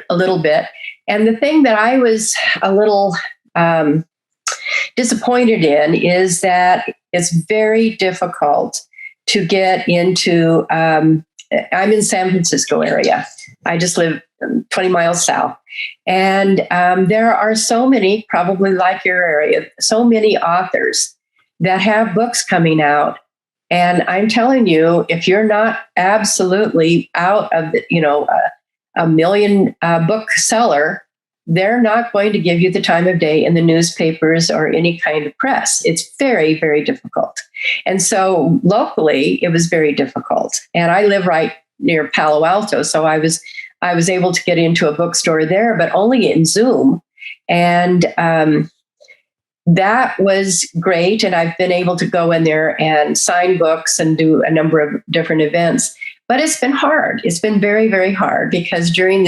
a little bit. And the thing that I was a little disappointed in is that it's very difficult to get into, I'm in San Francisco area. I just live 20 miles south. And there are so many, probably like your area, so many authors that have books coming out. And I'm telling you, if you're not absolutely out of a million book seller, they're not going to give you the time of day in the newspapers or any kind of press. It's very, very difficult. And so locally, it was very difficult. And I live right near Palo Alto, so I was able to get into a bookstore there, but only in Zoom. And that was great. And I've been able to go in there and sign books and do a number of different events. But it's been hard. It's been very, very hard because during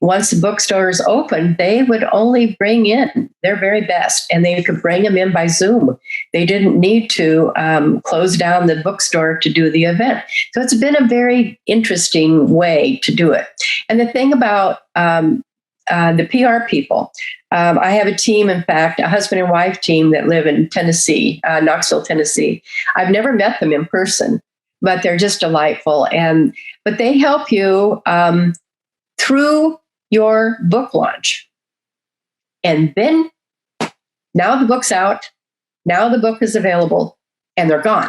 once the bookstores opened, they would only bring in their very best, and they could bring them in by Zoom. They didn't need to close down the bookstore to do the event. So it's been a very interesting way to do it. And the thing about the PR people, I have a team, in fact, a husband and wife team that live in Tennessee, Knoxville, Tennessee. I've never met them in person, but they're just delightful. But they help you through your book launch. And then now the book's out, now the book is available, and they're gone.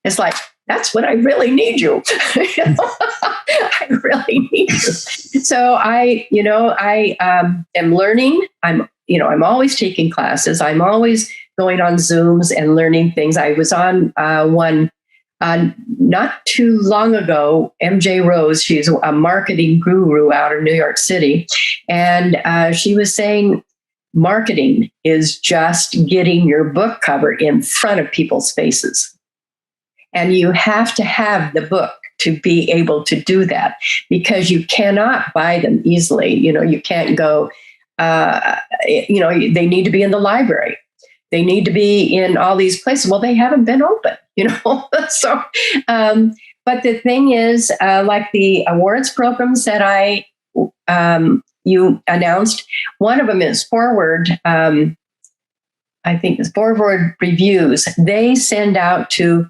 It's like, that's when I really need you. I really need you. So I am learning. I'm always taking classes. I'm always going on Zooms and learning things. I was on one not too long ago. MJ Rose, she's a marketing guru out of New York City. And she was saying marketing is just getting your book cover in front of people's faces. And you have to have the book to be able to do that, because you cannot buy them easily. You can't go, they need to be in the library. They need to be in all these places. Well, they haven't been open, So, but the thing is, like the awards programs that you announced, one of them is Forward. I think it's Forward Reviews. They send out to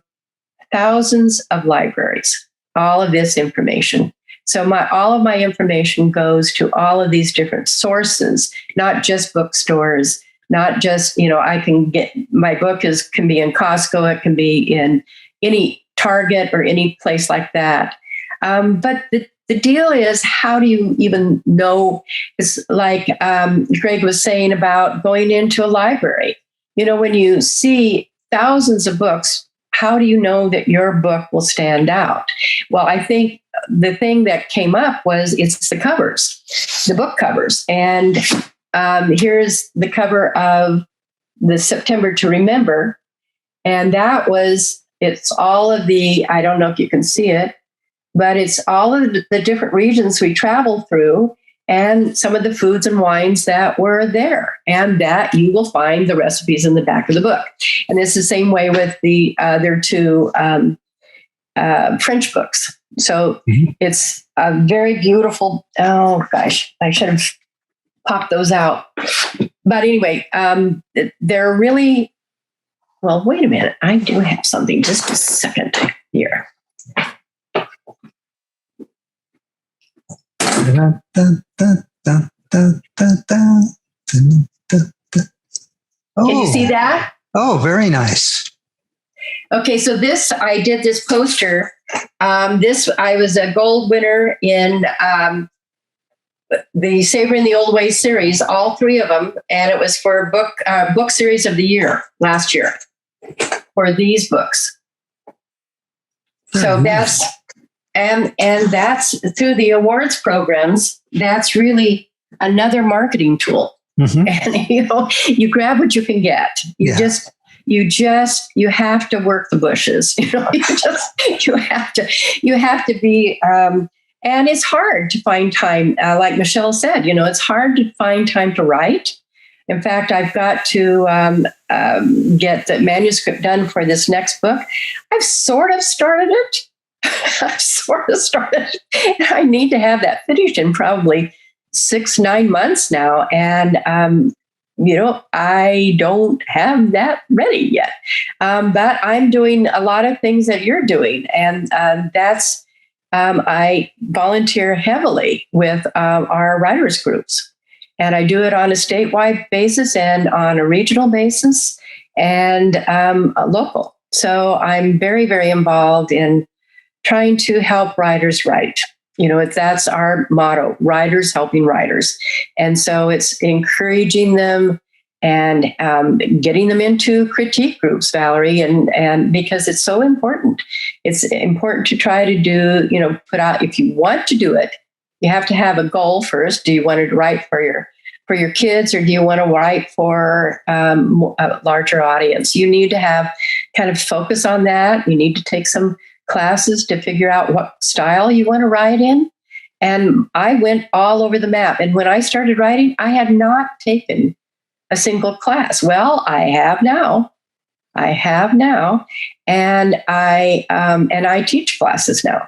thousands of libraries all of this information. So all of my information goes to all of these different sources, not just bookstores, Not just, I can get my book can be in Costco, it can be in any Target or any place like that. But the deal is, how do you even know? It's like Greg was saying about going into a library. When you see thousands of books, how do you know that your book will stand out? Well, I think the thing that came up was it's the covers, the book covers. And here's the cover of the September to Remember. And it's all of I don't know if you can see it, but it's all of the different regions we traveled through and some of the foods and wines that were there, and that you will find the recipes in the back of the book. And it's the same way with the other two French books. So it's a very beautiful, oh gosh, I should have popped those out. But anyway, they're really, well, wait a minute. I do have something, just a second here. Dun, dun, dun, dun, dun, dun, dun, dun, dun. Oh. Can you see that? Oh, very nice. Okay, so I did this poster. I was a gold winner in the Savoring the Old Ways series, all three of them, and it was for book series of the year last year for these books. So nice. And that's through the awards programs. That's really another marketing tool. And you grab what you can get. You have to work the bushes. You have to be. And it's hard to find time. Like Michelle said, it's hard to find time to write. In fact, I've got to get the manuscript done for this next book. I've sort of started it. I need to have that finished in probably 6-9 months now. And, I don't have that ready yet. But I'm doing a lot of things that you're doing. And that's, I volunteer heavily with our writers groups. And I do it on a statewide basis and on a regional basis and local. So I'm very, very involved in trying to help writers write. That's our motto, writers helping writers. And so it's encouraging them and getting them into critique groups, Valerie, and because it's so important. It's important to try to do, put out, if you want to do it, you have to have a goal first. Do you want to write for your kids, or do you want to write for a larger audience? You need to have kind of focus on that. You need to take some classes to figure out what style you want to write in. And I went all over the map. And when I started writing, I had not taken a single class. Well, I have now. And I teach classes now.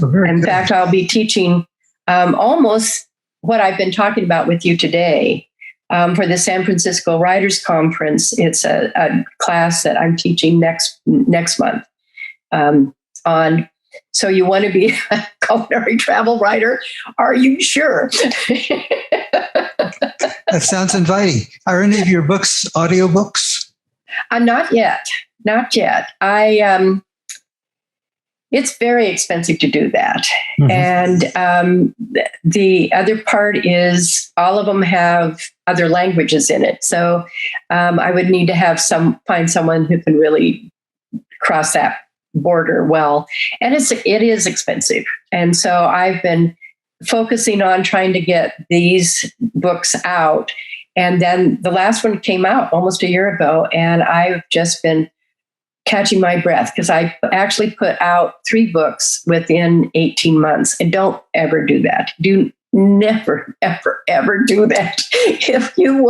Oh, in fact, I'll be teaching almost what I've been talking about with you today for the San Francisco Writers Conference. It's a class that I'm teaching next month. On, so you want to be a culinary travel writer? Are you sure? That sounds inviting. Are any of your books audiobooks? Not yet. It's very expensive to do that. And the other part is all of them have other languages in it. So I would need to find someone who can really cross that border well. And it is expensive. And so I've been focusing on trying to get these books out. And then the last one came out almost a year ago, and I've just been catching my breath because I actually put out 3 books within 18 months. And don't ever do that. Do never, ever, ever do that. If you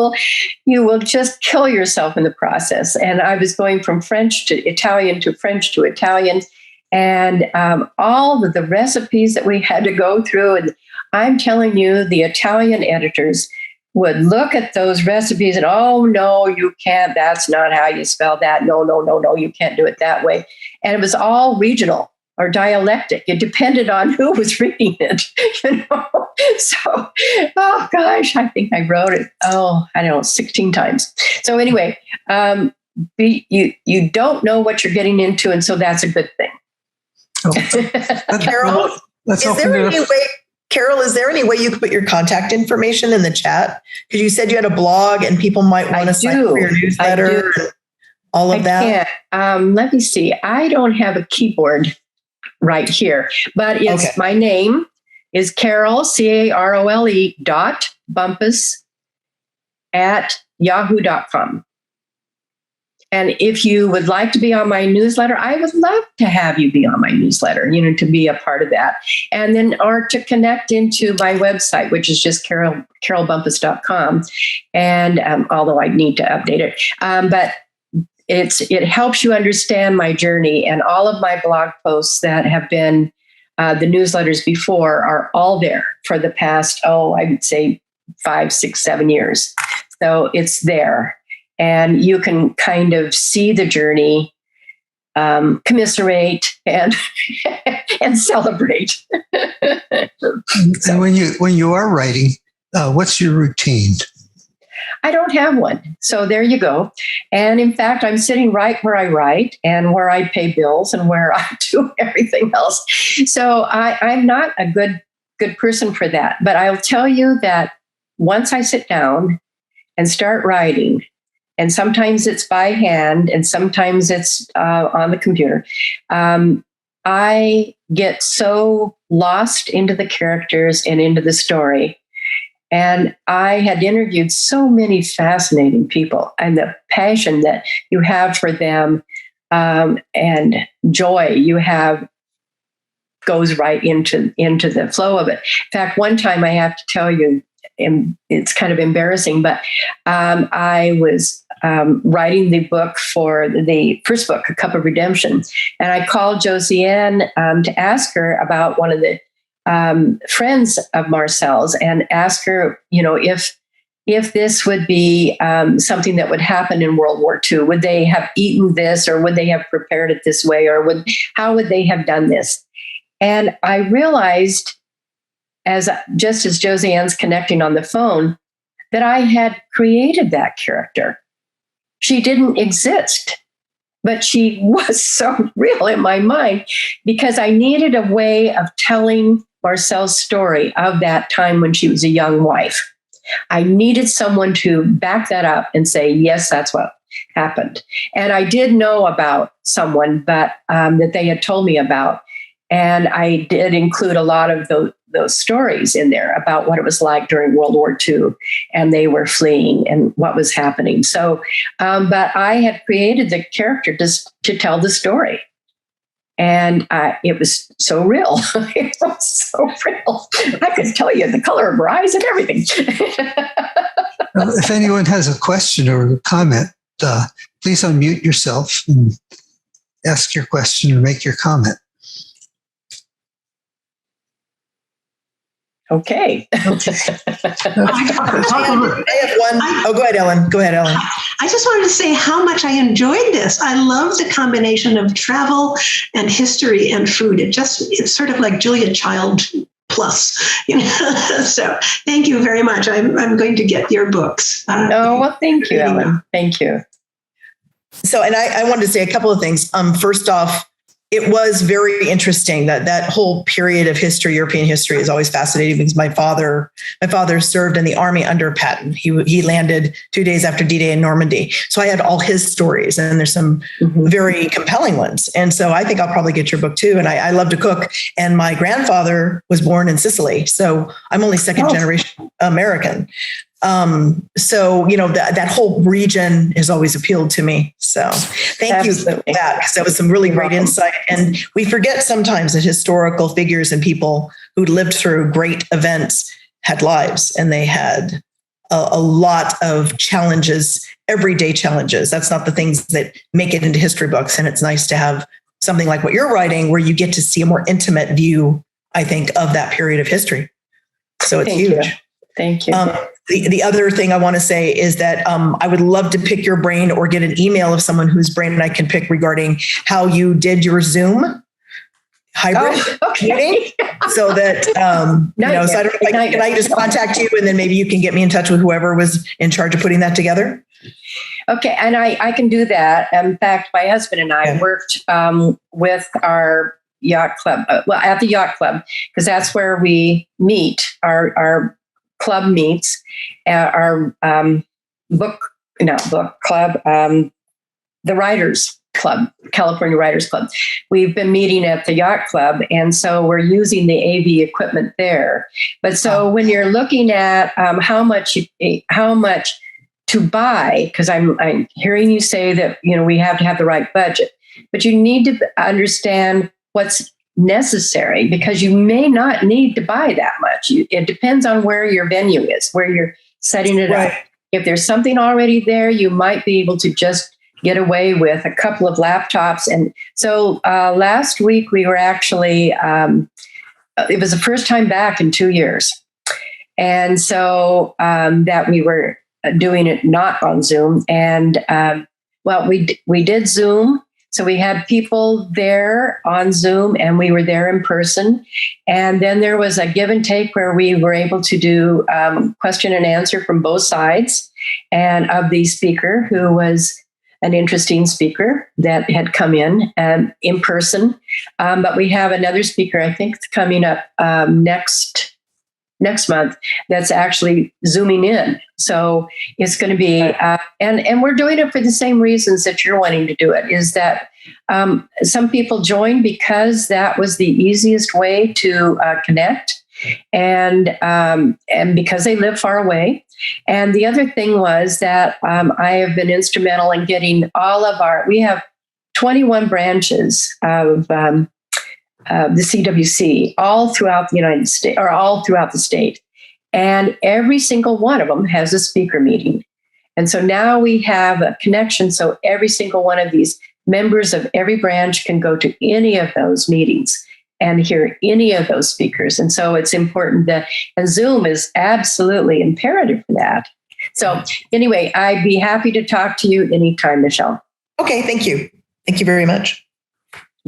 will just kill yourself in the process. And I was going from French to Italian to French to Italian, and all of the recipes that we had to go through. And I'm telling you, the Italian editors would look at those recipes and, oh, no, you can't. That's not how you spell that. No, you can't do it that way. And it was all regional. or dialectic. It depended on who was reading it, So, oh gosh, I think I wrote it, 16 times. So anyway, you don't know what you're getting into, and so that's a good thing. Carole, Carole, is there any way you could put your contact information in the chat? Because you said you had a blog and people might want to sign up for your newsletter and all of that. Let me see. I don't have a keyboard right here, but it's my name is Carole, Carole .Bumpus @yahoo.com. And if you would like to be on my newsletter, I would love to have you be on my newsletter, to be a part of that. And then, or to connect into my website, which is just carolebumpus.com. And although I need to update it, but it helps you understand my journey, and all of my blog posts that have been the newsletters before are all there for the past, I would say 5, 6, 7 years. So it's there. And you can kind of see the journey, commiserate, and celebrate. And when you are writing, what's your routine? I don't have one. So there you go. And in fact, I'm sitting right where I write and where I pay bills and where I do everything else. So I'm not a good person for that. But I'll tell you that once I sit down and start writing, and sometimes it's by hand and sometimes it's on the computer, I get so lost into the characters and into the story. And I had interviewed so many fascinating people, and the passion that you have for them and joy you have goes right into the flow of it. In fact, one time I have to tell you, and it's kind of embarrassing, but I was writing the book for the first book, A Cup of Redemption. And I called Josiane to ask her about one of the friends of Marcel's, and ask her, if this would be something that would happen in World War II. Would they have eaten this, or would they have prepared it this way, or how would they have done this? And I realized, just as Josiane's connecting on the phone, that I had created that character. She didn't exist, but she was so real in my mind, because I needed a way of telling Marcel's story of that time when she was a young wife. I needed someone to back that up and say, yes, that's what happened. And I did know about someone, but that they had told me about. And I did include a lot of those stories in there about what it was like during World War II, and they were fleeing and what was happening. So, but I had created the character just to tell the story. And it was so real. It was so real. I could tell you the color of her eyes and everything. Well, if anyone has a question or a comment, please unmute yourself and ask your question or make your comment. Okay. I have one. Go ahead, Ellen. I just wanted to say how much I enjoyed this. I love the combination of travel and history and food. It's sort of like Julia Child plus, So thank you very much. I'm going to get your books. Thank you, Ellen. Thank you. So, and I wanted to say a couple of things. First off, it was very interesting that whole period of history, European history, is always fascinating, because my father served in the army under Patton. He landed 2 days after D-Day in Normandy. So I had all his stories, and there's some very compelling ones. And so I think I'll probably get your book too. And I love to cook. And my grandfather was born in Sicily. So I'm only second generation American. So, that whole region has always appealed to me. So thank you for that, because that was some really great insight. And we forget sometimes that historical figures and people who lived through great events had lives, and they had a lot of challenges, everyday challenges. That's not the things that make it into history books. And it's nice to have something like what you're writing, where you get to see a more intimate view, I think, of that period of history. So it's huge. Thank you. The other thing I want to say is that I would love to pick your brain, or get an email of someone whose brain I can pick regarding how you did your Zoom. hybrid Okay. meeting, so that so I don't know, can I just contact you, and then maybe you can get me in touch with whoever was in charge of putting that together? Okay, and I can do that. In fact, my husband and I worked with our yacht club, at the yacht club, because that's where we meet. Our club meets, our book club, the Writers Club, California Writers Club. We've been meeting at the yacht club, and so we're using the AV equipment there. But so when you're looking at how much to buy, because I'm hearing you say that we have to have the right budget, but you need to understand what's necessary, because you may not need to buy that much. It depends on where your venue is, where you're setting it up. If there's something already there, you might be able to just get away with a couple of laptops. And so last week we were actually, it was the first time back in 2 years. And so that we were doing it not on Zoom. And we did Zoom. So we had people there on Zoom, and we were there in person. And then there was a give and take where we were able to do question and answer from both sides, and of the speaker, who was an interesting speaker that had come in person. But we have another speaker, I think, coming up next month, that's actually Zooming in. So it's going to be, and we're doing it for the same reasons that you're wanting to do it, is that some people joined because that was the easiest way to connect, and because they live far away. And the other thing was that I have been instrumental in getting we have 21 branches of the CWC all throughout the United States, or all throughout the state. And every single one of them has a speaker meeting. And so now we have a connection. So every single one of these members of every branch can go to any of those meetings and hear any of those speakers. And so it's important and Zoom is absolutely imperative for that. So anyway, I'd be happy to talk to you anytime, Michelle. Okay, thank you. Thank you very much.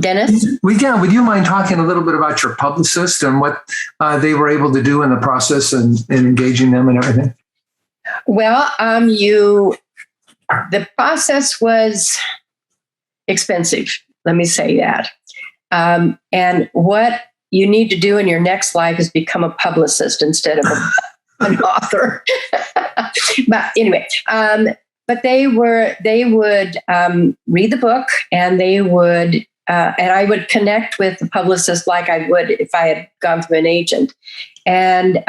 Dennis? Would you mind talking a little bit about your publicist and what they were able to do in the process and engaging them and everything? Well, the process was expensive. Let me say that. And what you need to do in your next life is become a publicist instead of an author. But anyway, but they would read the book, and they would, and I would connect with the publicist like I would if I had gone through an agent. And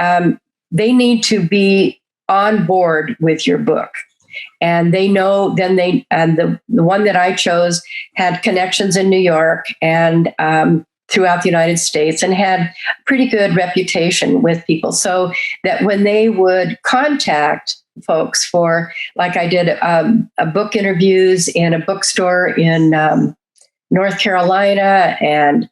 they need to be on board with your book. And they know, the one that I chose had connections in New York and throughout the United States, and had pretty good reputation with people. So that when they would contact folks for, like I did a book interviews in a bookstore in North Carolina, and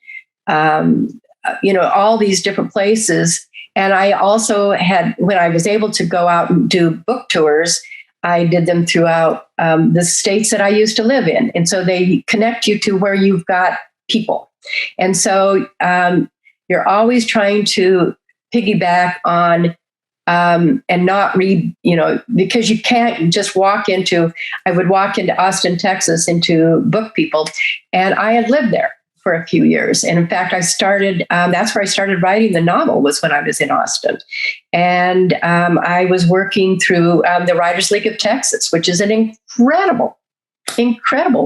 all these different places. And I also had, when I was able to go out and do book tours, I did them throughout the states that I used to live in. And so they connect you to where you've got people. And so you're always trying to piggyback on and not read, because you can't just I would walk into Austin, Texas, into Book People, and I had lived there for a few years. And in fact, I started, that's where I started writing the novel, was when I was in Austin. And I was working through the Writers League of Texas, which is an incredible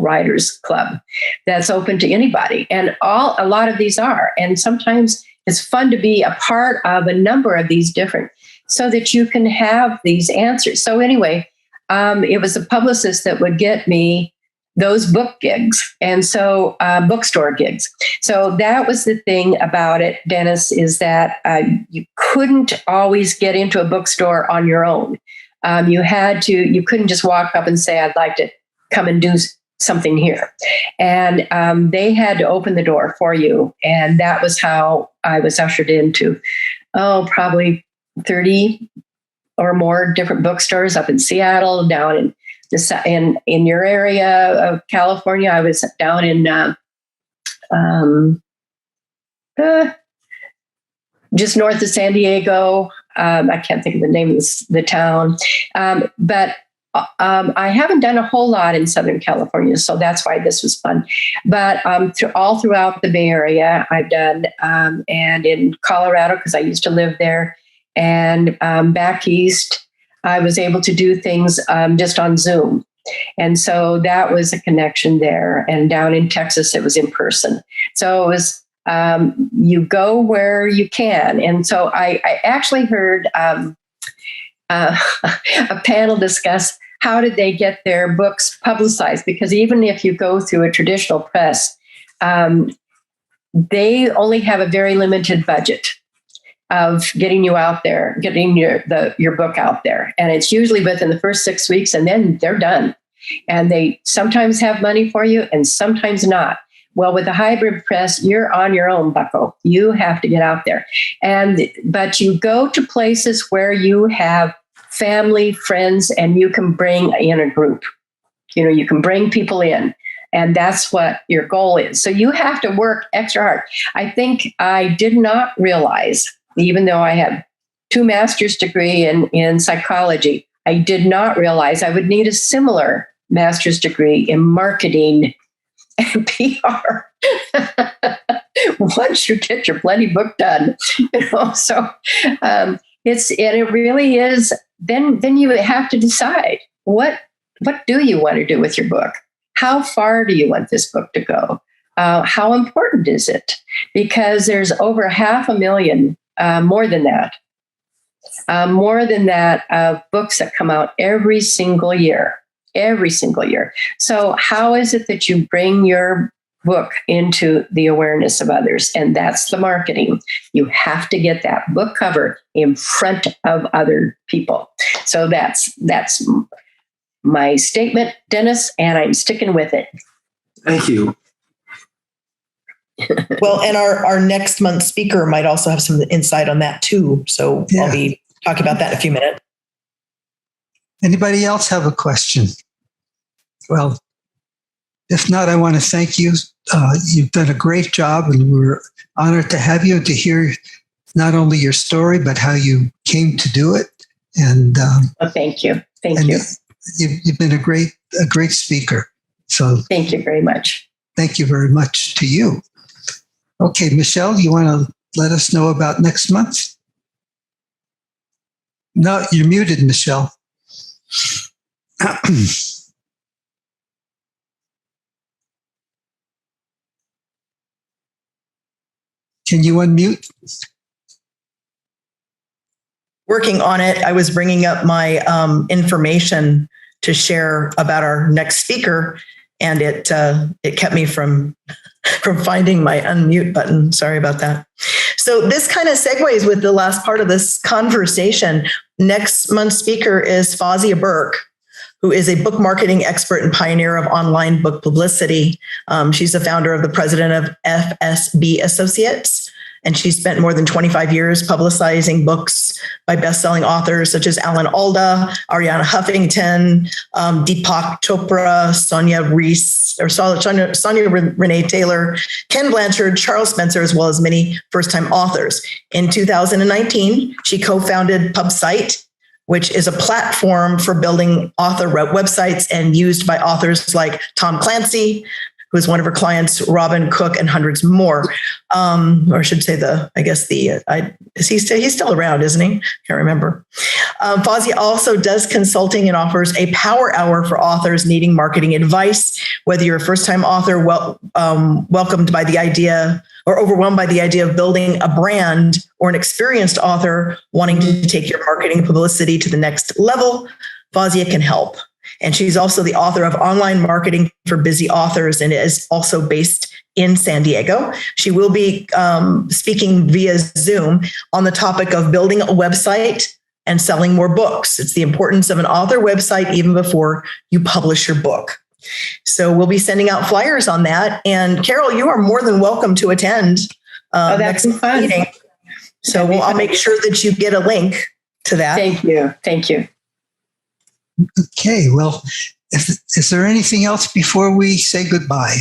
writers club that's open to anybody. And a lot of these are. And sometimes it's fun to be a part of a number of these different, so that you can have these answers. So anyway, it was a publicist that would get me those book gigs, and so bookstore gigs. So that was the thing about it, Dennis, is that you couldn't always get into a bookstore on your own. You couldn't just walk up and say, I'd like to come and do something here. And they had to open the door for you. And that was how I was ushered into, probably 30 or more different bookstores up in Seattle, down in your area of California. I was down in just north of San Diego. I can't think of the name of the town, but I haven't done a whole lot in Southern California, so that's why this was fun. But all throughout the Bay Area, I've done, and in Colorado, because I used to live there, and back east, I was able to do things just on Zoom. And so that was a connection there. And down in Texas, it was in person. So it was, you go where you can. And so I actually heard a panel discuss how did they get their books publicized? Because even if you go through a traditional press, they only have a very limited budget of getting you out there, getting your book out there. And it's usually within the first 6 weeks, and then they're done. And they sometimes have money for you and sometimes not. Well, with the hybrid press, you're on your own, bucko. You have to get out there. But you go to places where you have family, friends, and you can bring in a group. You can bring people in. And that's what your goal is. So you have to work extra hard. I think I did not realize, even though I have 2 master's degree in psychology, I did not realize I would need a similar master's degree in marketing and PR once you get your bloody book done. So it really is. Then you have to decide what do you want to do with your book? How far do you want this book to go? How important is it? Because there's over 500,000. More than that, books that come out every single year. So how is it that you bring your book into the awareness of others? And that's the marketing. You have to get that book cover in front of other people. So that's my statement, Dennis, and I'm sticking with it. Thank you. Well, and our next month's speaker might also have some insight on that too. So yeah. I'll be talking about that in a few minutes. Anybody else have a question? Well, if not, I want to thank you. You've done a great job, and we're honored to have you, to hear not only your story, but how you came to do it. And thank you. Thank you. You've been a great speaker. So thank you very much. Thank you very much to you. Okay, Michelle, you want to let us know about next month? No, you're muted, Michelle. Can you unmute? Working on it. I was bringing up my information to share about our next speaker, and it kept me from finding my unmute button. Sorry about that. So this kind of segues with the last part of this conversation. Next month's speaker is Fawzia Burke, who is a book marketing expert and pioneer of online book publicity. She's the founder of the president of FSB Associates, and she spent more than 25 years publicizing books by best-selling authors such as Alan Alda, Ariana Huffington, Deepak Chopra, Sonia Renee Taylor, Ken Blanchard, Charles Spencer, as well as many first-time authors. In 2019, she co-founded PubSite, which is a platform for building author websites and used by authors like Tom Clancy, who is one of her clients, Robin Cook, and hundreds more. Or I should say he's still around, isn't he? Can't remember. Fawzia also does consulting and offers a power hour for authors needing marketing advice. Whether you're a first-time author, welcomed by the idea or overwhelmed by the idea of building a brand, or an experienced author wanting to take your marketing publicity to the next level, Fawzia can help. And she's also the author of Online Marketing for Busy Authors, and is also based in San Diego. She will be speaking via Zoom on the topic of building a website and selling more books. It's the importance of an author website even before you publish your book. So we'll be sending out flyers on that. And Carole, you are more than welcome to attend next meeting. So I'll make sure that you get a link to that. Thank you. Thank you. Okay, well, is there anything else before we say goodbye?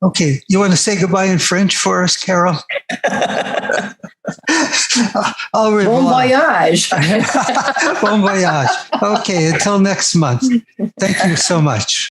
Okay, you want to say goodbye in French for us, Carole? Au revoir. Bon voyage. Bon voyage. Okay, until next month. Thank you so much.